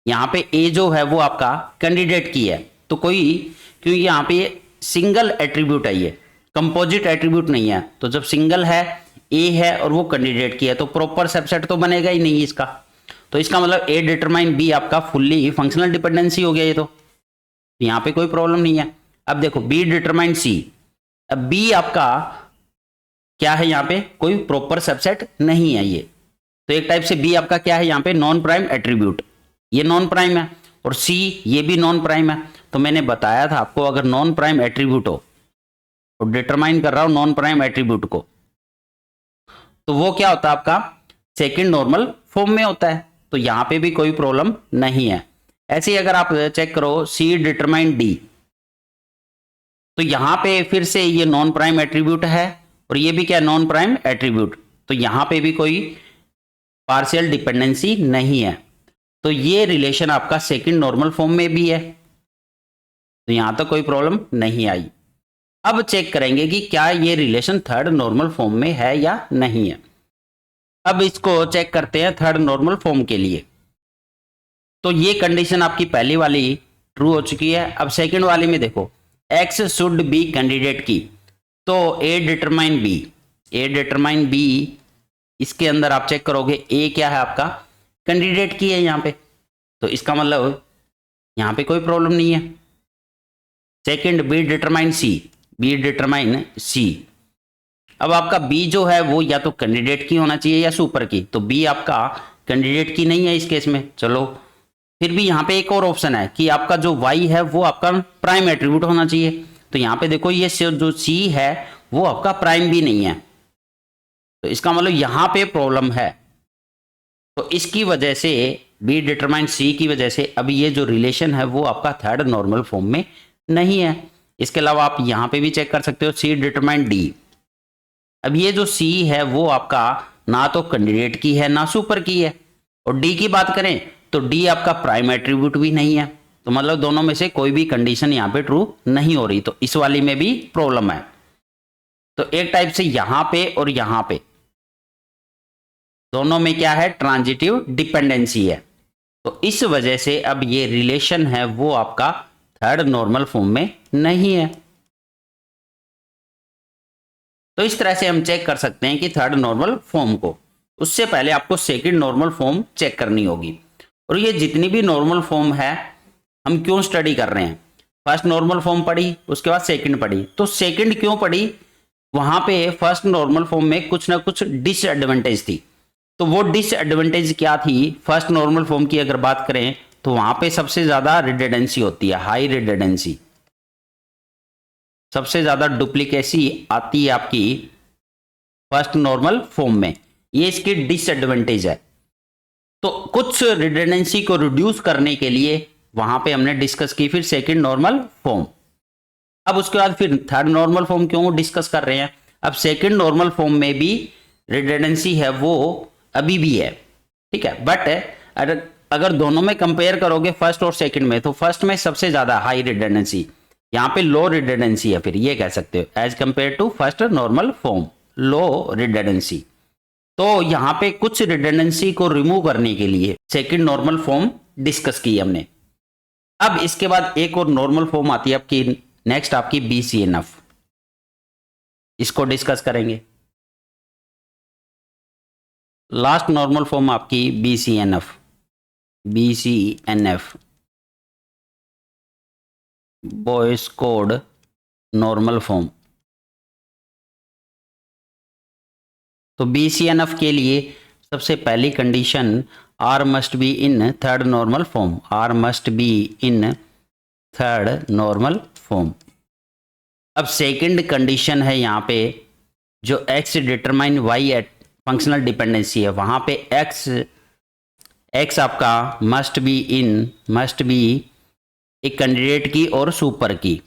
यहां पे ए जो है वो आपका कैंडिडेट की है, तो कोई, क्योंकि यहां पे सिंगल एट्रीब्यूट है, ये कंपोजिट एट्रीब्यूट नहीं है, तो जब सिंगल है, ए है और वो कैंडिडेट की है, तो प्रॉपर सबसेट तो बनेगा ही नहीं इसका। तो इसका मतलब ए डिटरमाइन बी आपका फुल्ली फंक्शनल डिपेंडेंसी हो गया ये, तो यहां पे कोई प्रॉब्लम नहीं है। अब देखो बी डिटरमाइन सी, अब बी आपका क्या है, यहां पे कोई प्रॉपर सबसेट नहीं है ये, तो एक टाइप से बी आपका क्या है यहां पे नॉन प्राइम एट्रीब्यूट, ये नॉन प्राइम है, और सी ये भी नॉन प्राइम है। तो मैंने बताया था आपको अगर नॉन प्राइम एट्रीब्यूट हो और डिटरमाइन कर रहा हूं नॉन प्राइम एट्रीब्यूट को, तो वो क्या होता है आपका सेकंड नॉर्मल फॉर्म में होता है, तो यहां पे भी कोई प्रॉब्लम नहीं है। ऐसे ही अगर आप चेक करो सी डिटरमाइन डी, तो यहां पे फिर से ये नॉन प्राइम एट्रीब्यूट है और ये भी क्या नॉन प्राइम एट्रीब्यूट, तो यहां पे भी कोई पार्शियल डिपेंडेंसी नहीं है, तो ये रिलेशन आपका सेकंड नॉर्मल फॉर्म में भी है, तो यहां तक कोई प्रॉब्लम नहीं आई। अब चेक करेंगे कि क्या ये रिलेशन थर्ड नॉर्मल फॉर्म में है या नहीं है। अब इसको चेक करते हैं थर्ड नॉर्मल फॉर्म के लिए। तो ये कंडीशन आपकी पहली वाली ट्रू हो चुकी है। अब सेकंड वाली में देखो x should be candidate key, तो ए डिटरमाइन बी, ए डिटरमाइन बी, इसके अंदर आप चेक करोगे ए क्या है आपका कैंडिडेट की है यहां पे, तो इसका मतलब यहां पे कोई प्रॉब्लम नहीं है। Second B determine C, B determine C, अब आपका बी जो है वो या तो कैंडिडेट की होना चाहिए या सुपर की, तो बी आपका कैंडिडेट की नहीं है इस केस में। चलो फिर भी यहाँ पे एक और ऑप्शन है कि आपका जो y है वो आपका प्राइम एट्रीब्यूट होना चाहिए, तो यहाँ पे देखो ये जो c है वो आपका प्राइम भी नहीं है, तो इसका मतलब यहाँ पे प्रॉब्लम है। तो इसकी वजह से बी डिटरमाइन सी की वजह से अब ये जो रिलेशन है वो आपका थर्ड नॉर्मल फॉर्म में नहीं है। इसके अलावा आप यहाँ पे भी चेक कर सकते हो सी डिटरमाइन डी, अब ये जो सी है वो आपका ना तो कैंडिडेट की है ना सुपर की है, और डी की बात करें तो डी आपका प्राइम एट्रीब्यूट भी नहीं है, तो मतलब दोनों में से कोई भी कंडीशन यहाँ पे ट्रू नहीं हो रही, तो इस वाली में भी प्रॉब्लम है। तो एक टाइप से यहां पे और यहां पे दोनों में क्या है ट्रांजिटिव डिपेंडेंसी है, तो इस वजह से अब ये रिलेशन है वो आपका थर्ड नॉर्मल फॉर्म में नहीं है। तो इस तरह से हम चेक कर सकते हैं कि थर्ड नॉर्मल फॉर्म को, उससे पहले आपको सेकंड नॉर्मल फॉर्म चेक करनी होगी। और ये जितनी भी नॉर्मल फॉर्म है हम क्यों स्टडी कर रहे हैं, फर्स्ट नॉर्मल फॉर्म पढ़ी उसके बाद सेकंड पढ़ी, तो सेकंड क्यों पढ़ी, वहां पे फर्स्ट नॉर्मल फॉर्म में कुछ ना कुछ डिसएडवांटेज थी, तो वो डिसएडवांटेज क्या थी फर्स्ट नॉर्मल फॉर्म की अगर बात करें तो वहां पे सबसे ज्यादा रिडंडेंसी होती है, हाई रिडंडेंसी, सबसे ज्यादा डुप्लीकेसी आती है आपकी फर्स्ट नॉर्मल फॉर्म में, ये इसकी डिसएडवांटेज है। तो कुछ रिडंडेंसी को रिड्यूस करने के लिए वहां पे हमने डिस्कस की फिर सेकंड नॉर्मल फॉर्म। अब उसके बाद फिर थर्ड नॉर्मल फॉर्म क्यों डिस्कस कर रहे हैं, अब सेकंड नॉर्मल फॉर्म में भी रिडंडेंसी है वो अभी भी है, ठीक है, बट अगर दोनों में कंपेयर करोगे फर्स्ट और सेकंड में, तो फर्स्ट में सबसे ज्यादा हाई रिडंडेंसी, यहाँ पे लो रिडंडेंसी है, फिर ये कह सकते हो as compare to first normal form low redundancy. तो यहाँ पे कुछ रिडंडेंसी को रिमूव करने के लिए सेकंड नॉर्मल फॉर्म डिस्कस की हमने। अब इसके बाद एक और नॉर्मल फॉर्म आती है आपकी नेक्स्ट आपकी BCNF, इसको डिस्कस करेंगे। लास्ट नॉर्मल फॉर्म आपकी BCNF, Boyce code normal form. तो BCNF के लिए सबसे पहली condition R must be in third normal form, R must be in third normal form. अब सेकंड कंडीशन है यहाँ पे जो X determine Y at functional dependency है, वहां पे X आपका मस्ट बी एक कैंडिडेट की और सुपर की,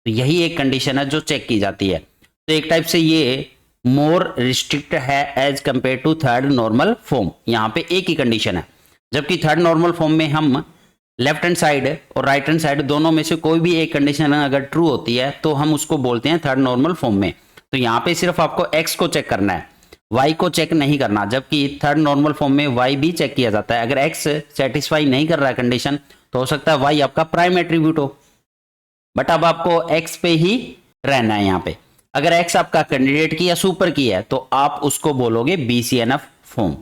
तो यही एक कंडीशन है जो चेक की जाती है। तो एक टाइप से ये मोर रिस्ट्रिक्ट है as compare to third normal form. यहाँ पे एक ही कंडीशन है, जबकि थर्ड नॉर्मल फॉर्म में हम लेफ्ट हैंड साइड और राइट हैंड साइड दोनों में से कोई भी एक कंडीशन अगर ट्रू होती है तो हम उसको बोलते हैं थर्ड नॉर्मल फॉर्म में। तो यहाँ पे सिर्फ आपको एक्स को चेक करना है, वाई को चेक नहीं करना, जबकि थर्ड नॉर्मल फॉर्म में वाई भी चेक किया जाता है। अगर एक्स सेटिस्फाई नहीं कर रहा है कंडीशन तो हो सकता है वाई आपका प्राइम एट्रीब्यूट हो, बट अब आपको एक्स पे ही रहना है यहाँ पे। अगर एक्स आपका कैंडिडेट की या सुपर की है तो आप उसको बोलोगे BCNF फॉर्म।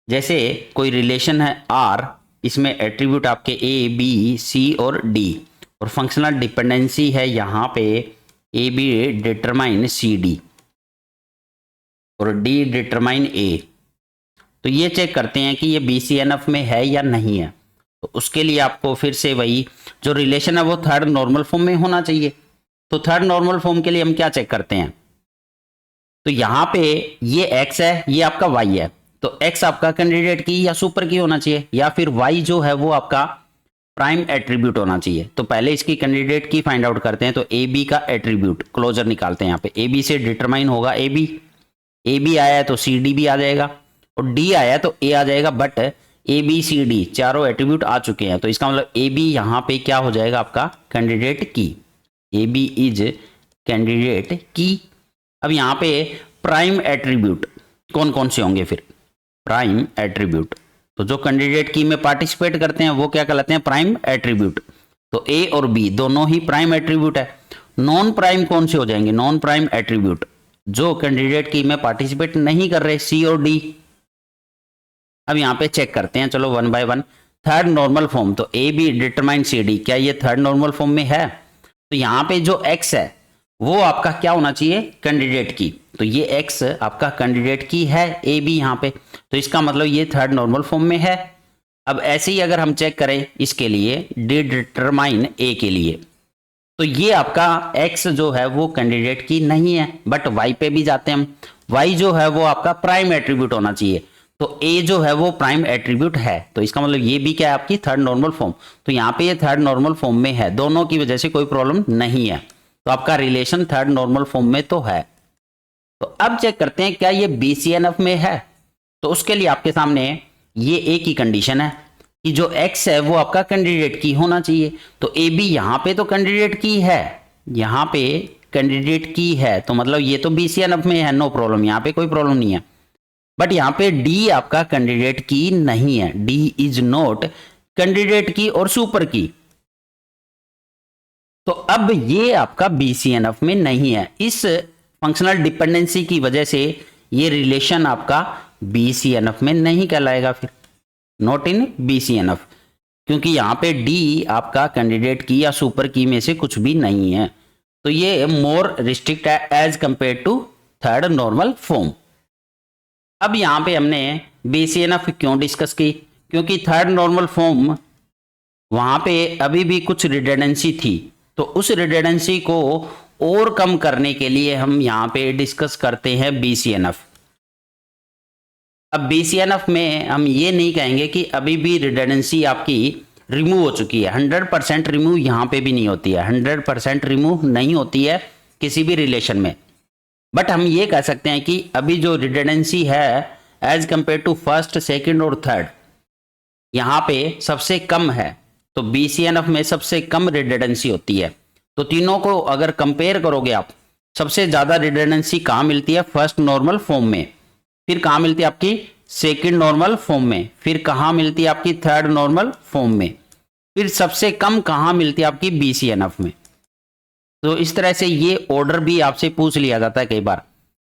जैसे कोई रिलेशन है आर, इसमें एट्रीब्यूट आपके ए बी सी और डी, और फंक्शनल डिपेंडेंसी है यहाँ पे A B determine C D और डी डिटरमाइन ए। तो ये चेक करते हैं कि ये BCNF में है या नहीं है। तो उसके लिए आपको फिर से वही जो रिलेशन है वो थर्ड नॉर्मल फॉर्म में होना चाहिए। तो थर्ड नॉर्मल फॉर्म के लिए हम क्या चेक करते हैं, तो यहाँ पे ये x है, ये आपका y है, तो x आपका कैंडिडेट की या सुपर की होना चाहिए, या फिर y जो है वो आपका प्राइम एट्रीब्यूट होना चाहिए। तो पहले इसकी कैंडिडेट की फाइंड आउट करते हैं। तो ए बी का एट्रीब्यूट क्लोजर निकालते हैं। यहाँ पे ए बी से डिटरमाइन होगा ए बी आया है तो सी डी भी आ जाएगा, और डी आया तो ए आ जाएगा। But A B C D चारों एट्रीब्यूट आ चुके हैं, तो इसका मतलब ए बी यहाँ पे क्या हो जाएगा आपका कैंडिडेट की, ए बी इज कैंडिडेट की। अब यहाँ पे प्राइम एट्रीब्यूट कौन कौन से होंगे, फिर प्राइम एट्रीब्यूट तो जो कैंडिडेट की में पार्टिसिपेट करते हैं वो क्या कहलाते हैं, प्राइम एट्रीब्यूट। तो ए और बी दोनों ही प्राइम एट्रीब्यूट है। नॉन प्राइम कौन से हो जाएंगे, नॉन प्राइम एट्रीब्यूट जो कैंडिडेट की में पार्टिसिपेट नहीं कर रहे, सी और डी। अब यहाँ पे चेक करते हैं, चलो one by one. Third normal form, तो A B determine C D, क्या ये थर्ड नॉर्मल फॉर्म में है? तो यहाँ पे जो एक्स है वो आपका क्या होना चाहिए, कैंडिडेट की। तो ये एक्स आपका कैंडिडेट की है ए बी यहाँ पे, तो इसका मतलब ये थर्ड नॉर्मल फॉर्म में है। अब ऐसे ही अगर हम चेक करें इसके लिए डी डिटरमाइन ए के लिए, तो ये आपका x जो है वो कैंडिडेट की नहीं है, बट y पे भी जाते हैं हम। y जो है वो आपका प्राइम एट्रीब्यूट होना चाहिए, तो a जो है वो प्राइम एट्रीब्यूट है, तो इसका मतलब ये भी क्या है आपकी थर्ड नॉर्मल फॉर्म। तो यहाँ पे ये थर्ड नॉर्मल फॉर्म में है, दोनों की वजह से कोई प्रॉब्लम नहीं है, तो आपका रिलेशन थर्ड नॉर्मल फॉर्म में तो है। तो अब चेक करते हैं क्या ये BCNF में है। तो उसके लिए आपके सामने ये एक ही कंडीशन है कि जो x है वो आपका कैंडिडेट की होना चाहिए। तो ए बी यहाँ पे तो कैंडिडेट की है, यहाँ पे कैंडिडेट की है, तो मतलब ये तो BCNF में है, नो प्रॉब्लम, यहाँ पे कोई प्रॉब्लम नहीं है। बट यहाँ पे डी आपका कैंडिडेट की नहीं है, डी इज नॉट कैंडिडेट की और सुपर की। तो अब ये आपका BCNF में नहीं है, इस फंक्शनल डिपेंडेंसी की वजह से ये रिलेशन आपका BCNF में नहीं कहलाएगा, फिर नॉट इन BCNF, क्योंकि यहाँ पे डी आपका कैंडिडेट की या सुपर की में से कुछ भी नहीं है। तो ये मोर रिस्ट्रिक्ट है as compare to third normal form. अब यहाँ पे हमने BCNF क्यों डिस्कस की, क्योंकि थर्ड नॉर्मल फॉर्म वहां पे अभी भी कुछ रिडंडेंसी थी, तो उस रिडंडेंसी को और कम करने के लिए हम यहाँ पे डिस्कस करते हैं BCNF। अब BCNF में हम ये नहीं कहेंगे कि अभी भी रिडंडेंसी आपकी रिमूव हो चुकी है, 100% रिमूव यहाँ पे भी नहीं होती है, 100% रिमूव नहीं होती है किसी भी रिलेशन में। बट हम ये कह सकते हैं कि अभी जो रिडंडेंसी है as compare to first, second और थर्ड, यहाँ पे सबसे कम है। तो BCNF में सबसे कम रिडंडेंसी होती है। तो तीनों को अगर कंपेयर करोगे आप, सबसे ज्यादा रिडंडेंसी कहाँ मिलती है, फर्स्ट नॉर्मल फॉर्म में, फिर कहाँ मिलती है आपकी सेकंड नॉर्मल फॉर्म में, फिर कहाँ मिलती है आपकी थर्ड नॉर्मल फॉर्म में, फिर सबसे कम कहाँ मिलती है आपकी BCNF में। तो इस तरह से ये ऑर्डर भी आपसे पूछ लिया जाता है कई बार।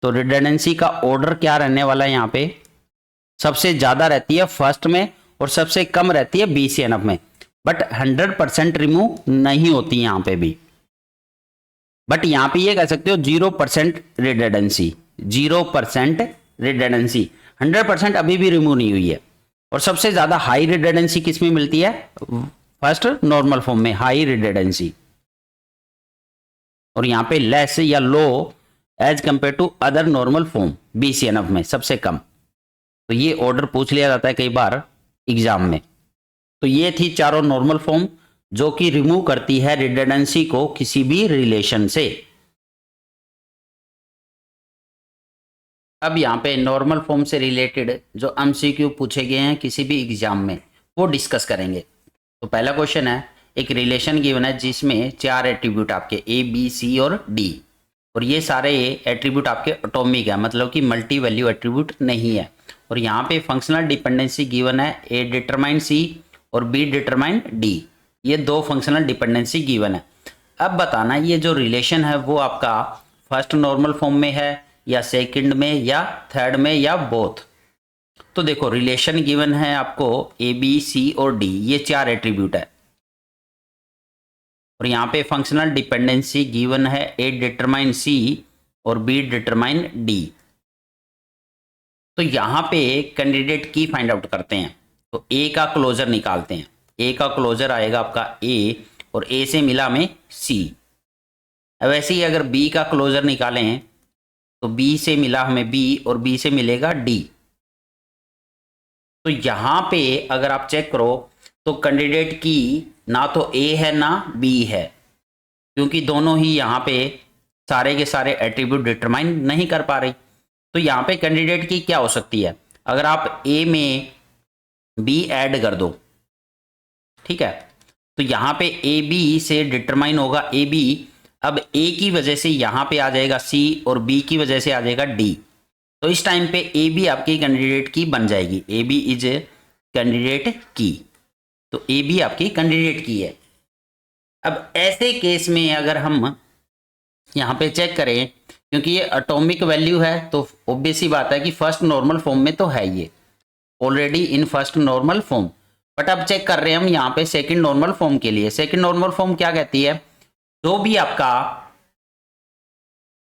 तो रिडंडेंसी का ऑर्डर क्या रहने वाला है, यहाँ पे सबसे ज्यादा रहती है फर्स्ट में और सबसे कम रहती है BCNF में, बट 100% रिमूव नहीं होती यहाँ पे भी। बट यहाँ पे ये कह सकते हो 0% रिडंडेंसी, 0% रिडंडेंसी, 100% अभी भी रिमूव नहीं हुई है। और सबसे ज्यादा हाई रिडंडेंसी किस में मिलती है, फर्स्ट नॉर्मल फॉर्म में हाई रिडंडेंसी, और यहाँ पे लेस या low as compare to other normal form BCNF में सबसे कम। तो ये ऑर्डर पूछ लिया जाता है कई बार एग्जाम में। तो ये थी चारों नॉर्मल फॉर्म जो कि रिमूव करती है रिडंडेंसी को किसी भी रिलेशन से। अब यहाँ पे नॉर्मल फॉर्म से रिलेटेड जो एमसीक्यू पूछे गए हैं किसी भी एग्जाम में वो डिस्कस करेंगे। तो पहला क्वेश्चन है, एक रिलेशन गिवन है जिसमें 4 एट्रीब्यूट आपके ए बी सी और डी, और ये सारे एट्रीब्यूट आपके एटॉमिक है, मतलब कि मल्टी वैल्यू एट्रीब्यूट नहीं है। और यहाँ पे फंक्शनल डिपेंडेंसी गिवन है, ए डिटरमाइन सी और बी डिटरमाइन डी, ये 2 फंक्शनल डिपेंडेंसी गिवन है। अब बताना ये जो रिलेशन है वो आपका फर्स्ट नॉर्मल फॉर्म में है या सेकंड में या थर्ड में या बोथ। तो देखो रिलेशन गिवन है आपको ए बी सी और डी, ये 4 एट्रीब्यूट है, और यहाँ पे फंक्शनल डिपेंडेंसी गिवन है ए डिटरमाइन सी और बी डिटरमाइन डी। तो यहाँ पे कैंडिडेट की फाइंड आउट करते हैं, तो ए का क्लोजर निकालते हैं। ए का क्लोजर आएगा आपका ए, और ए से मिला हमें सी। अब ऐसे ही अगर बी का क्लोजर निकालें तो बी से मिला हमें बी, और बी से मिलेगा डी। तो यहाँ पे अगर आप चेक करो तो कैंडिडेट की ना तो ए है ना बी है, क्योंकि दोनों ही यहाँ पे सारे के सारे एट्रीब्यूट डिटरमाइन नहीं कर पा रही। तो यहाँ पे कैंडिडेट की क्या हो सकती है, अगर आप ए में बी ऐड कर दो, ठीक है, तो यहाँ पे ए बी से डिटरमाइन होगा ए बी। अब ए की वजह से यहाँ पे आ जाएगा सी और बी की वजह से आ जाएगा डी। तो इस टाइम पे ए बी आपकी कैंडिडेट की बन जाएगी, A B is candidate key. तो ए बी आपकी कैंडिडेट की है। अब ऐसे केस में अगर हम यहाँ पे चेक करें, क्योंकि ये एटॉमिक वैल्यू है तो ऑब्वियस ही बात है कि फर्स्ट नॉर्मल फॉर्म में तो है ये already in first normal form. But अब चेक कर रहे हैं हम यहाँ पे सेकंड नॉर्मल फॉर्म के लिए। सेकंड नॉर्मल फॉर्म क्या कहती है, जो भी आपका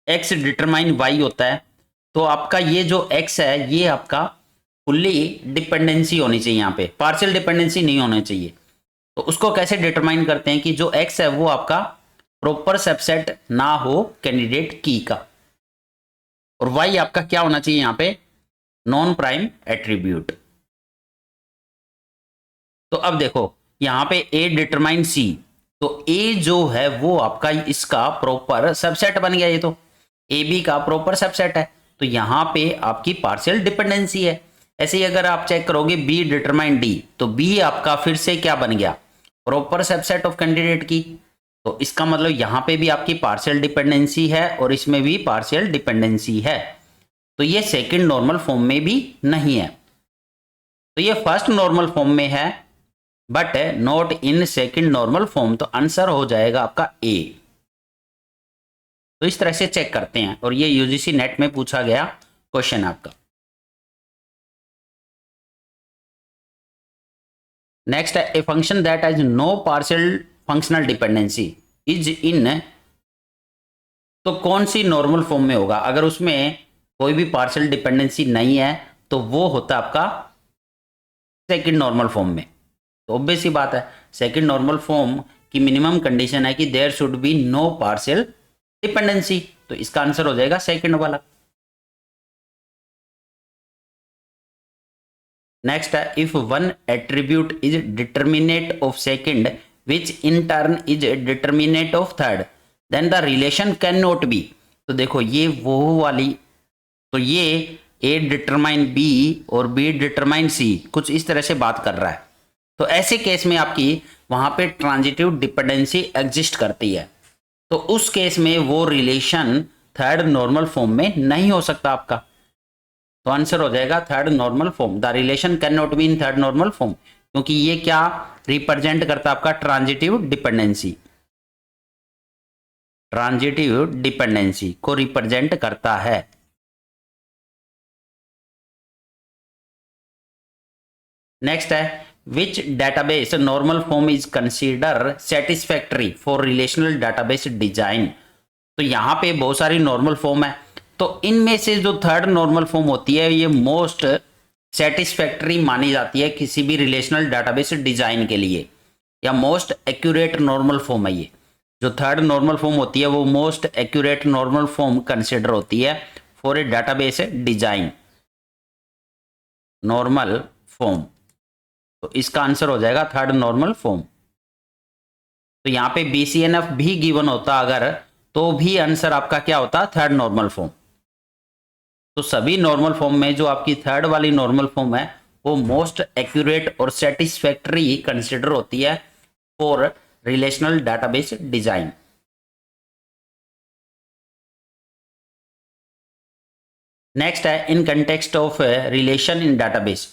x डिटरमाइन y होता है, तो आपका ये जो x है ये आपका फुल्ली डिपेंडेंसी होनी चाहिए, यहाँ पे पार्शियल डिपेंडेंसी नहीं होनी चाहिए। तो उसको कैसे डिटरमाइन करते हैं कि जो x है वो आपका प्रॉपर सबसेट ना हो कैंडिडेट की का, और y आपका क्या होना चाहिए यहाँ पे नॉन प्राइम एट्रीब्यूट। तो अब देखो यहाँ पे a डिटरमाइन c, तो a जो है वो आपका इसका प्रॉपर सबसेट बन गया, ये तो ए बी का प्रॉपर सबसेट है, तो यहाँ पे आपकी पार्शियल डिपेंडेंसी है। ऐसे ही अगर आप चेक करोगे बी डिटरमाइन डी, तो बी आपका फिर से क्या बन गया proper subset of candidate key. तो इसका मतलब यहाँ पे भी आपकी पार्शियल डिपेंडेंसी है और इसमें भी पार्शियल डिपेंडेंसी है। तो ये सेकंड नॉर्मल फॉर्म में भी नहीं है, तो ये फर्स्ट नॉर्मल फॉर्म में है but not in second normal form. तो आंसर हो जाएगा आपका ए। तो इस तरह से चेक करते हैं, और ये यूजीसी नेट में पूछा गया क्वेश्चन आपका। नेक्स्ट है, a function that has no partial functional dependency is in, तो कौन सी नॉर्मल फॉर्म में होगा, अगर उसमें कोई भी पार्शियल डिपेंडेंसी नहीं है तो वो होता है आपका सेकंड नॉर्मल फॉर्म में। तो ऑब्वियस ही बात है सेकंड नॉर्मल फॉर्म की मिनिमम कंडीशन है कि there should be no partial dependency, तो इसका आंसर हो जाएगा सेकंड वाला। नेक्स्ट है, if one attribute is determinate of second which in turn is determinate of third then the relation can not be. तो देखो ये वो वाली, तो ये ए डिटरमाइन बी और बी डिटरमाइन सी कुछ इस तरह से बात कर रहा है। तो ऐसे केस में आपकी वहां पे ट्रांजिटिव डिपेंडेंसी एग्जिस्ट करती है, तो उस केस में वो रिलेशन थर्ड नॉर्मल फॉर्म में नहीं हो सकता आपका। तो आंसर हो जाएगा third normal form, the relation can not B in third normal form, क्योंकि ये क्या रिप्रेजेंट करता है आपका ट्रांजिटिव डिपेंडेंसी, ट्रांजिटिव डिपेंडेंसी को रिप्रेजेंट करता है। नेक्स्ट है, which database normal form is considered satisfactory for relational database design। तो यहाँ पे बहुत सारी नॉर्मल फॉर्म है, तो इनमें से जो थर्ड नॉर्मल फॉर्म होती है ये मोस्ट सेटिस्फैक्टरी मानी जाती है किसी भी रिलेशनल डाटाबेस डिजाइन के लिए, या मोस्ट एक्यूरेट नॉर्मल फॉर्म है। ये जो थर्ड नॉर्मल फॉर्म होती है वो most accurate normal form consider होती है for a database design normal form. तो इसका आंसर हो जाएगा थर्ड नॉर्मल फॉर्म। तो यहाँ पे BCNF भी गिवन होता अगर, तो भी आंसर आपका क्या होता, थर्ड नॉर्मल फॉर्म। तो सभी नॉर्मल फॉर्म में जो आपकी थर्ड वाली नॉर्मल फॉर्म है वो मोस्ट एक्यूरेट और सेटिस्फैक्टरी कंसिडर होती है for relational database design. Next है in context of relation in database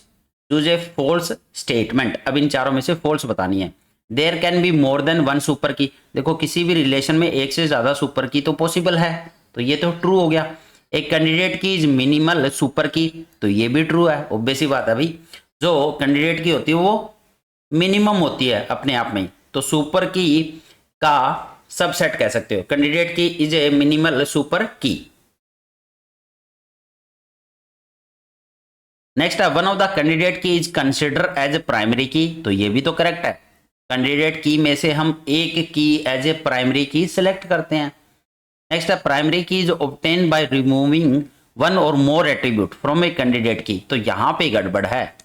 use a false statement. अब इन चारों में से फॉल्स बतानी है। There can be more than one super key. देखो किसी भी रिलेशन में एक से ज्यादा सुपर की तो पॉसिबल है, तो ये तो ट्रू हो गया। एक candidate key is minimal super की, तो ये भी ट्रू है, ऑब्वियस सी बात है भाई। जो कैंडिडेट की होती है वो मिनिमम होती है अपने आप में, तो सुपर की का सबसेट कह सकते हो। Candidate key is a minimal super key. Next है one of the candidate key is consider as a primary key, तो ये भी तो करेक्ट है। कैंडिडेट की में से हम एक की एज ए प्राइमरी की सिलेक्ट करते हैं। नेक्स्ट है प्राइमरी की is obtain by removing one और मोर attribute from a candidate key, तो यहाँ पे गड़बड़ है।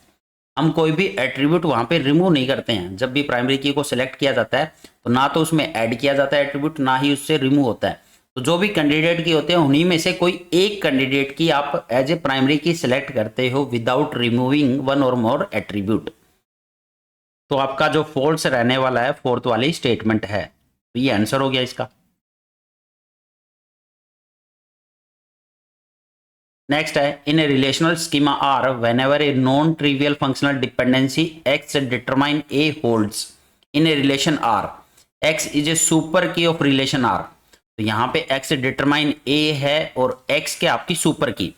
हम कोई भी एट्रीब्यूट वहां पे रिमूव नहीं करते हैं। जब भी प्राइमरी की को सिलेक्ट किया जाता है तो ना तो उसमें ऐड किया जाता है एट्रीब्यूट, ना ही उससे रिमूव होता है। तो जो भी कैंडिडेट की होते हैं उन्हीं में से कोई एक कैंडिडेट की आप एज ए प्राइमरी की सिलेक्ट करते हो विदाउट रिमूविंग वन और मोर एट्रीब्यूट। तो आपका जो फॉल्स रहने वाला है फोर्थ वाली स्टेटमेंट है, तो ये आंसर हो गया इसका। नेक्स्ट है in a relational schema R whenever a non trivial functional dependency X determine A holds in a relation R, X is a super key of relation R. तो यहाँ पे एक्स डिटरमाइन ए है और x क्या आपकी super key,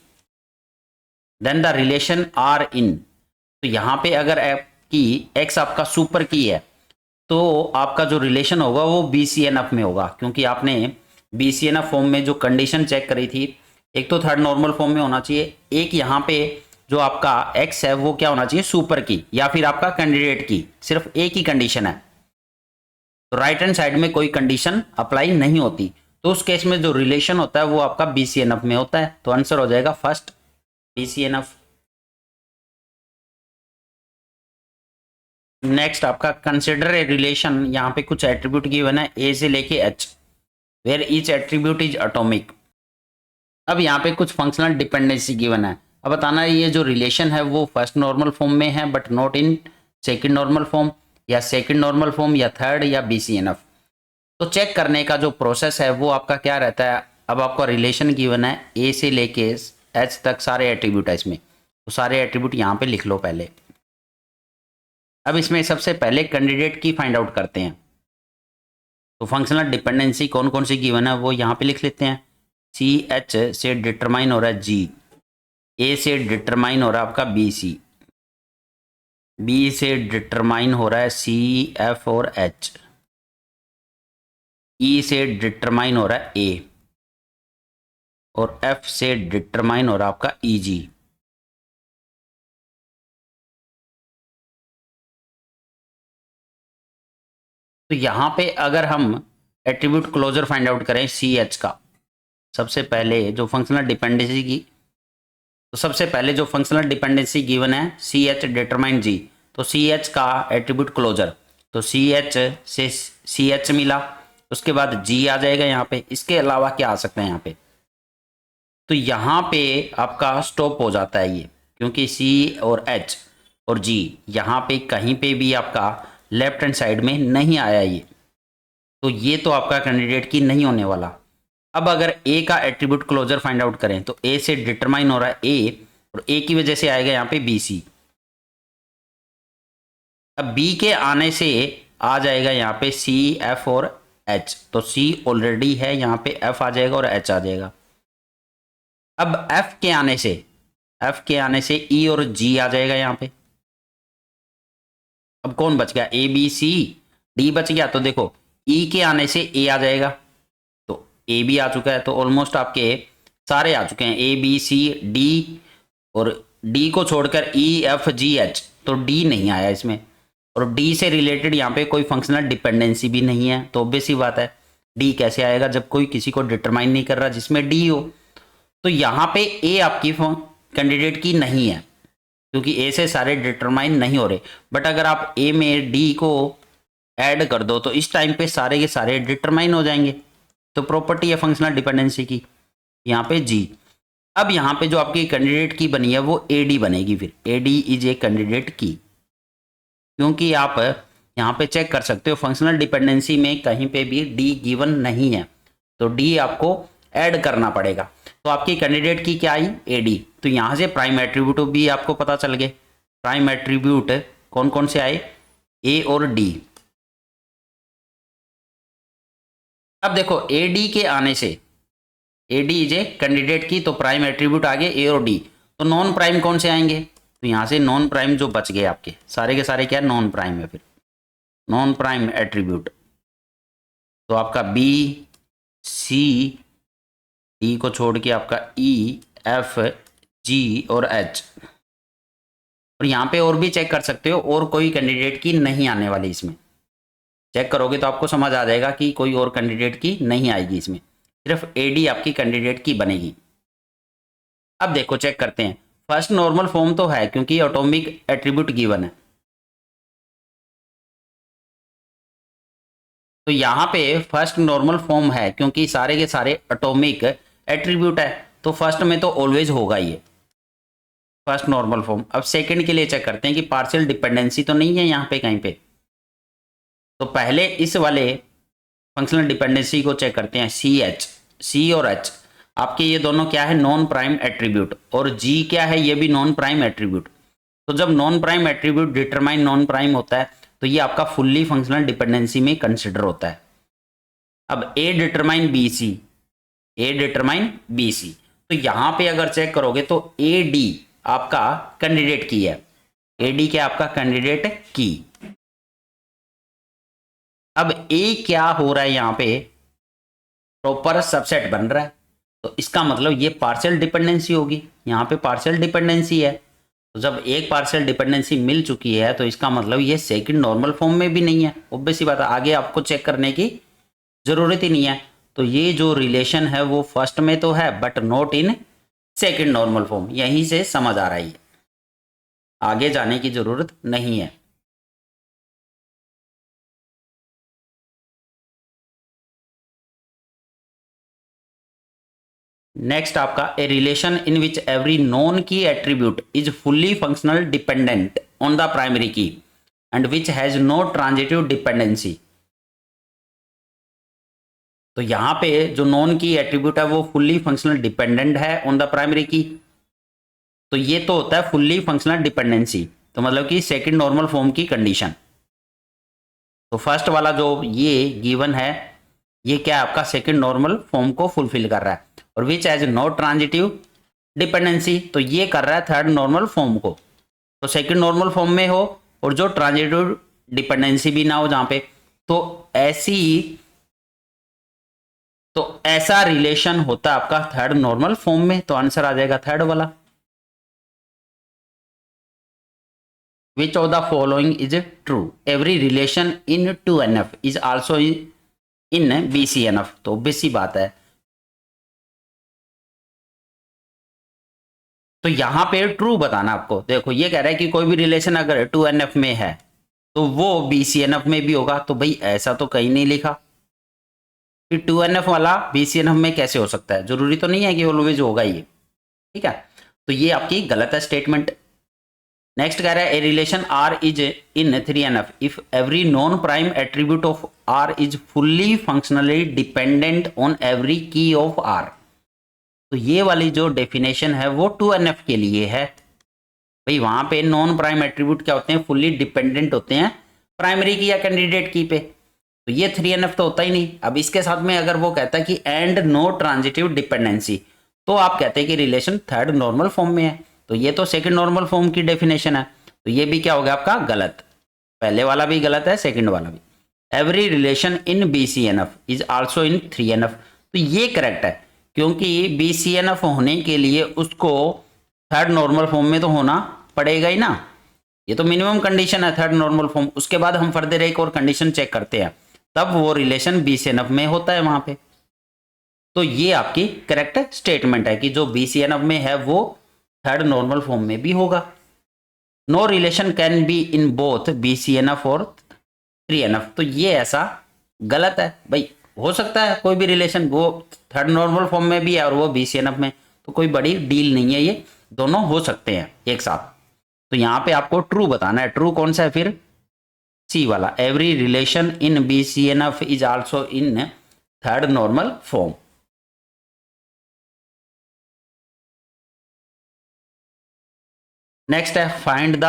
then the relation are in. तो यहाँ पे अगर आपकी एक्स आपका सुपर की है तो आपका जो रिलेशन होगा वो BCNF में होगा, क्योंकि आपने BCNF फॉर्म में जो कंडीशन चेक करी थी, एक तो थर्ड नॉर्मल फॉर्म में होना चाहिए, एक यहाँ पे जो आपका एक्स है वो क्या होना चाहिए, सुपर की या फिर आपका कैंडिडेट की, सिर्फ एक ही कंडीशन है। तो राइट हैंड साइड में कोई कंडीशन अप्लाई नहीं होती, तो उस केस में जो रिलेशन होता है वो आपका BCNF में होता है। तो आंसर हो जाएगा फर्स्ट BCNF। नेक्स्ट आपका कंसिडर ए रिलेशन, यहाँ पे कुछ एट्रीब्यूट गिवन है ए से लेके H, where each attribute is atomic. अब यहाँ पे कुछ फंक्शनल डिपेंडेंसी गिवन है। अब बताना है ये जो रिलेशन है वो फर्स्ट नॉर्मल फॉर्म में है but not in second normal form, या सेकंड नॉर्मल फॉर्म, या थर्ड, या BCNF। तो चेक करने का जो प्रोसेस है वो आपका क्या रहता है। अब आपका रिलेशन गिवन है ए से लेके एच तक सारे एट्रीब्यूट है इसमें, तो सारे एट्रीब्यूट यहाँ पे लिख लो पहले। अब इसमें सबसे पहले कैंडिडेट की फाइंड आउट करते हैं। तो फंक्शनल डिपेंडेंसी कौन कौन सी गिवन है वो यहाँ पे लिख लेते हैं। CH से डिटरमाइन हो रहा है G, A से डिटरमाइन हो रहा है आपका BC, B से डिटरमाइन हो रहा है C, F और H, E से डिटरमाइन हो रहा है A और F से डिटरमाइन हो रहा है आपका EG। तो यहां पे अगर हम एट्रीब्यूट क्लोजर फाइंड आउट करें CH का, सबसे पहले जो फंक्शनल डिपेंडेंसी की, तो सबसे पहले जो फंक्शनल डिपेंडेंसी गिवन है CH डिटरमाइन G, तो CH का एट्रीब्यूट क्लोजर, तो CH से CH मिला, उसके बाद G आ जाएगा यहाँ पे। इसके अलावा क्या आ सकते हैं यहाँ पे, तो यहाँ पे आपका स्टॉप हो जाता है ये, क्योंकि C और H और G यहाँ पे कहीं पे भी आपका लेफ्ट हैंड साइड में नहीं आया ये, तो ये तो आपका कैंडिडेट की नहीं होने वाला। अब अगर A का एट्रीब्यूट क्लोजर फाइंड आउट करें तो A से डिटरमाइन हो रहा है A और A की वजह से आएगा यहाँ पे BC। अब B के आने से आ जाएगा यहाँ पे C, F और H, तो C ऑलरेडी है, यहाँ पे F आ जाएगा और H आ जाएगा। अब F के आने से E और G आ जाएगा यहाँ पे। अब कौन बच गया, A B C D बच गया। तो देखो E के आने से A आ जाएगा, तो A भी आ चुका है, तो ऑलमोस्ट आपके सारे आ चुके हैं, A B C D, और D को छोड़कर E F G H, तो D नहीं आया इसमें। और D से रिलेटेड यहाँ पे कोई फंक्शनल डिपेंडेंसी भी नहीं है, तो ऑब्वियस सी बात है D कैसे आएगा जब कोई किसी को डिटरमाइन नहीं कर रहा जिसमें D हो। तो यहाँ पे A आपकी कैंडिडेट की नहीं है, क्योंकि A से सारे डिटरमाइन नहीं हो रहे। बट अगर आप A में D को ऐड कर दो तो इस टाइम पे सारे के सारे डिटरमाइन हो जाएंगे। तो प्रॉपर्टी है फंक्शनल डिपेंडेंसी की, यहाँ पे जी। अब यहाँ पे जो आपकी कैंडिडेट की बनी है वो एडी बनेगी, फिर एडी इज ए कैंडिडेट की, क्योंकि आप यहाँ पे चेक कर सकते हो फंक्शनल डिपेंडेंसी में कहीं पे भी डी गिवन नहीं है, तो डी आपको ऐड करना पड़ेगा। तो आपकी कैंडिडेट की क्या आई, एडी। तो यहाँ से प्राइम एट्रीब्यूट भी आपको पता चल गए। प्राइम एट्रीब्यूट कौन कौन से आए, ए और डी। अब देखो एडी के आने से, AD is a candidate key, तो प्राइम एट्रीब्यूट आगे ए और डी। तो नॉन प्राइम कौन से आएंगे, तो यहाँ से नॉन प्राइम जो बच गए आपके सारे के सारे क्या नॉन प्राइम है, फिर नॉन प्राइम एट्रीब्यूट। तो आपका बी सी डी को छोड़ के आपका ई एफ जी और एच। और यहाँ पे और भी चेक कर सकते हो, और कोई कैंडिडेट की नहीं आने वाली इसमें। चेक करोगे तो आपको समझ आ जाएगा कि कोई और कैंडिडेट की नहीं आएगी इसमें, सिर्फ एडी आपकी कैंडिडेट की बनेगी। अब देखो चेक करते हैं, फर्स्ट नॉर्मल फॉर्म तो है क्योंकि एटॉमिक एट्रीब्यूट गिवन है। तो यहाँ पे फर्स्ट नॉर्मल फॉर्म है क्योंकि सारे के सारे एटॉमिक एट्रीब्यूट है, तो फर्स्ट में तो ऑलवेज होगा ये फर्स्ट नॉर्मल फॉर्म। अब सेकंड के लिए चेक करते हैं कि पार्शियल डिपेंडेंसी तो नहीं है यहाँ पे कहीं पे। तो पहले इस वाले फंक्शनल डिपेंडेंसी को चेक करते हैं, सी एच, सी और एच आपके ये दोनों क्या है नॉन प्राइम एट्रीब्यूट, और जी क्या है ये भी नॉन प्राइम एट्रीब्यूट। तो जब non prime attribute determine non prime होता है तो ये आपका फुल्ली फंक्शनल डिपेंडेंसी में कंसिडर होता है। अब ए डिटरमाइन बी सी, ए डिटरमाइन बी सी, तो यहां पे अगर चेक करोगे तो ए डी आपका कैंडिडेट की है, ए डी क्या आपका कैंडिडेट की। अब ए क्या हो रहा है यहाँ पे प्रॉपर सबसेट बन रहा है, तो इसका मतलब ये पार्शियल डिपेंडेंसी होगी, यहाँ पे पार्शियल डिपेंडेंसी है। तो जब एक पार्शियल डिपेंडेंसी मिल चुकी है तो इसका मतलब ये सेकंड नॉर्मल फॉर्म में भी नहीं है। ऑब्वियस सी बात है, आगे आपको चेक करने की जरूरत ही नहीं है। तो ये जो रिलेशन है वो फर्स्ट में तो है but not in second normal form, यहीं से समझ आ रही है, आगे जाने की जरूरत नहीं है। नेक्स्ट आपका a relation in which every non key attribute is fully functional dependent on the primary key and which has no transitive dependency. तो यहां पे जो नॉन की एट्रीब्यूट है वो फुल्ली फंक्शनल डिपेंडेंट है ऑन द प्राइमरी की, तो ये तो होता है फुल्ली फंक्शनल डिपेंडेंसी, तो मतलब कि सेकंड नॉर्मल फॉर्म की कंडीशन। तो फर्स्ट वाला जो ये गिवन है ये क्या आपका सेकंड नॉर्मल फॉर्म को फुलफिल कर रहा है, और विच एज नो ट्रांजिटिव डिपेंडेंसी, तो ये कर रहा है थर्ड नॉर्मल फॉर्म को। तो सेकंड नॉर्मल फॉर्म में हो और जो ट्रांजिटिव डिपेंडेंसी भी ना हो जहां पे, तो ऐसा रिलेशन होता है आपका थर्ड नॉर्मल फॉर्म में। तो आंसर आ जाएगा थर्ड वाला। Which of the following is true, every relation in 2NF is also in BCNF। तो ऑब्वियस सी बात है, तो यहां पे ट्रू बताना आपको। देखो ये कह रहा है कि कोई भी रिलेशन अगर 2NF में है तो वो BCNF में भी होगा, तो भाई ऐसा तो कहीं नहीं लिखा, फिर 2NF वाला BCNF में कैसे हो सकता है, जरूरी तो नहीं है कि ऑलवेज होगा ये, ठीक है। तो ये आपकी गलत है स्टेटमेंट। नेक्स्ट कह रहा है a relation R is in 3NF if every non prime attribute of R is fully functionally dependent on every key of R। तो ये वाली जो डेफिनेशन है वो 2NF के लिए है। भाई वहां पे नॉन प्राइम एट्रीब्यूट क्या होते हैं, फुल्ली डिपेंडेंट होते हैं प्राइमरी की या कैंडिडेट की पे, तो ये 3NF तो होता ही नहीं। अब इसके साथ में अगर वो कहता है कि एंड नो ट्रांजिटिव डिपेंडेंसी, तो आप कहते हैं कि रिलेशन थर्ड नॉर्मल फॉर्म में है, तो ये तो सेकंड नॉर्मल फॉर्म की डेफिनेशन है, तो ये भी क्या हो गया आपका गलत। पहले वाला भी गलत है, सेकंड वाला भी। Every relation in BCNF is also in 3NF, तो ये करेक्ट है क्योंकि BCNF होने के लिए उसको थर्ड नॉर्मल फॉर्म में तो होना पड़ेगा ही ना, ये तो मिनिमम कंडीशन है थर्ड नॉर्मल फॉर्म। उसके बाद हम फर्दर एक और कंडीशन चेक करते हैं, तब वो रिलेशन BCNF में होता है वहां पे। तो ये आपकी करेक्ट स्टेटमेंट है कि जो BCNF में है वो थर्ड नॉर्मल फॉर्म में भी होगा। No relation can be in both BCNF और 3NF। तो ये ऐसा गलत है भाई। हो सकता है कोई भी रिलेशन वो थर्ड नॉर्मल फॉर्म में भी है और वो BCNF में, तो कोई बड़ी डील नहीं है, ये दोनों हो सकते हैं एक साथ। तो यहाँ पे आपको ट्रू बताना है। ट्रू कौन सा है फिर? सी वाला, every relation in BCNF is also in third normal form. Next है find the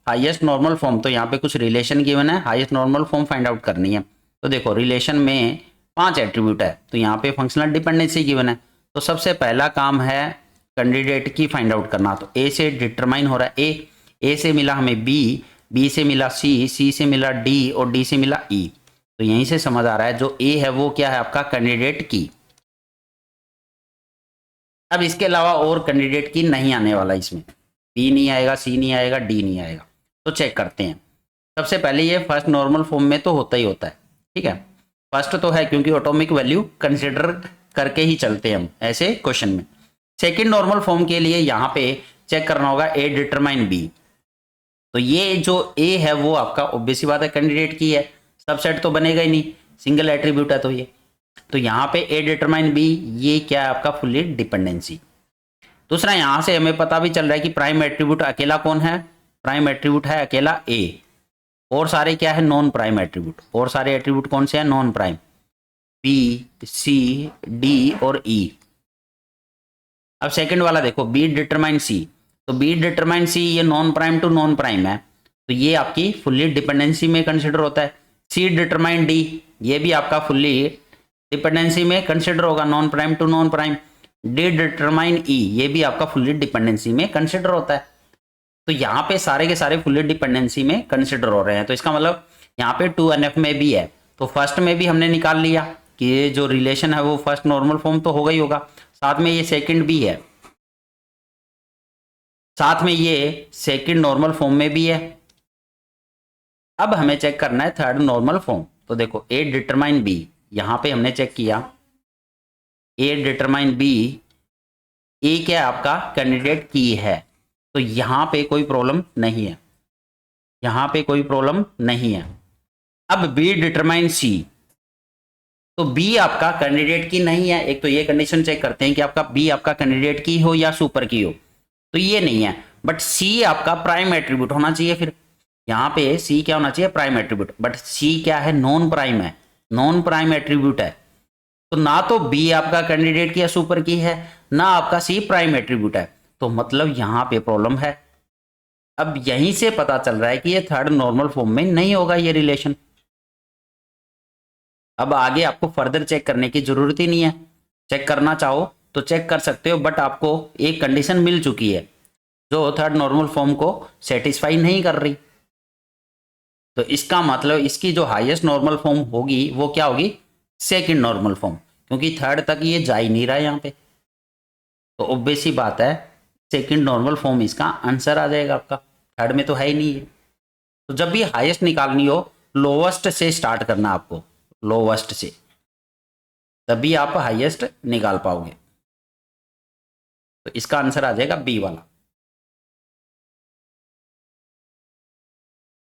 highest normal form. तो यहाँ पे कुछ रिलेशन गिवन है, highest normal form find out करनी है। तो देखो रिलेशन में 5 एट्रीब्यूट है, तो यहाँ पे फंक्शनल डिपेंडेंसी गिवन है। तो सबसे पहला काम है कैंडिडेट की फाइंड आउट करना। तो ए से डिटरमाइन हो रहा है ए से मिला हमें बी से मिला सी से मिला डी और डी से मिला ई। तो यहीं से समझ आ रहा है जो ए है वो क्या है आपका कैंडिडेट की। अब इसके अलावा और कैंडिडेट की नहीं आने वाला, इसमें बी नहीं आएगा, सी नहीं आएगा, डी नहीं आएगा। तो चेक करते हैं। सबसे पहले ये फर्स्ट नॉर्मल फॉर्म में तो होता ही होता है, ठीक है, फर्स्ट तो है क्योंकि एटॉमिक वैल्यू कंसिडर करके ही चलते हैं हम ऐसे क्वेश्चन में। सेकंड नॉर्मल फॉर्म के लिए यहाँ पे चेक करना होगा ए डिटरमाइन बी। तो ये जो ए है वो आपका ऑब्वियस सी बात है कैंडिडेट की है, सबसेट तो बनेगा ही नहीं, सिंगल एट्रीब्यूट है। तो ये तो यहाँ पे ए डिटरमाइन बी, ये क्या है आपका फुल्ली डिपेंडेंसी। दूसरा यहां से हमें पता भी चल रहा है कि प्राइम एट्रीब्यूट अकेला कौन है? प्राइम एट्रीब्यूट है अकेला ए, और सारे क्या है? Non prime attribute. और सारे एट्रीब्यूट कौन से हैं? Non prime, B C D और ई। अब सेकंड वाला देखो बी डिटरमाइन सी। तो बी डिटरमाइन सी ये non prime to non prime है, तो ये आपकी फुल्ली डिपेंडेंसी में कंसिडर होता है। सी डिटरमाइन डी, ये भी आपका फुल्ली डिपेंडेंसी में कंसिडर होगा, non prime to non prime. D determine E, ये भी आपका फुल्ली डिपेंडेंसी में कंसिडर होता है। तो यहाँ पे सारे के सारे फुल्ली डिपेंडेंसी में कंसिडर हो रहे हैं। तो इसका मतलब यहाँ पे 2NF में भी है। तो फर्स्ट में भी हमने निकाल लिया कि ये जो रिलेशन है वो फर्स्ट नॉर्मल फॉर्म तो होगा ही होगा, साथ में ये सेकंड भी है, साथ में ये सेकंड नॉर्मल फॉर्म में भी है। अब हमें चेक करना है थर्ड नॉर्मल फॉर्म। तो देखो ए डिटरमाइन बी, यहाँ पे हमने चेक किया ए डिटरमाइन बी, ए क्या आपका कैंडिडेट की है, तो यहां पे कोई प्रॉब्लम नहीं है, यहां पे कोई प्रॉब्लम नहीं है। अब बी डिटरमाइन सी, तो बी आपका कैंडिडेट की नहीं है। एक तो ये कंडीशन चेक करते हैं कि आपका बी आपका कैंडिडेट की हो या सुपर की हो, तो ये नहीं है। बट सी आपका प्राइम एट्रीब्यूट होना चाहिए। फिर यहाँ पे सी क्या होना चाहिए? Prime attribute. बट सी क्या है? नॉन प्राइम है, नॉन प्राइम एट्रीब्यूट है। तो ना तो बी आपका कैंडिडेट की या सुपर की है, ना आपका सी प्राइम एट्रीब्यूट है, तो मतलब यहां पे प्रॉब्लम है। अब यहीं से पता चल रहा है कि ये थर्ड नॉर्मल फॉर्म में नहीं होगा ये रिलेशन। अब आगे आपको फर्दर चेक करने की जरूरत ही नहीं है, चेक करना चाहो तो चेक कर सकते हो, बट आपको एक कंडीशन मिल चुकी है जो थर्ड नॉर्मल फॉर्म को सेटिस्फाई नहीं कर रही। तो इसका मतलब इसकी जो हाईएस्ट नॉर्मल फॉर्म होगी वो क्या होगी? सेकंड नॉर्मल फॉर्म, क्योंकि थर्ड तक ये जा ही नहीं रहा है यहाँ पे। तो ऑब्वियस सी बात है सेकंड नॉर्मल फॉर्म इसका आंसर आ जाएगा आपका, थर्ड में तो है ही नहीं है। तो जब भी हाईएस्ट निकालनी हो लोवेस्ट से स्टार्ट करना आपको, लोवेस्ट से, तभी आप हाईएस्ट निकाल पाओगे। तो इसका आंसर आ जाएगा बी वाला।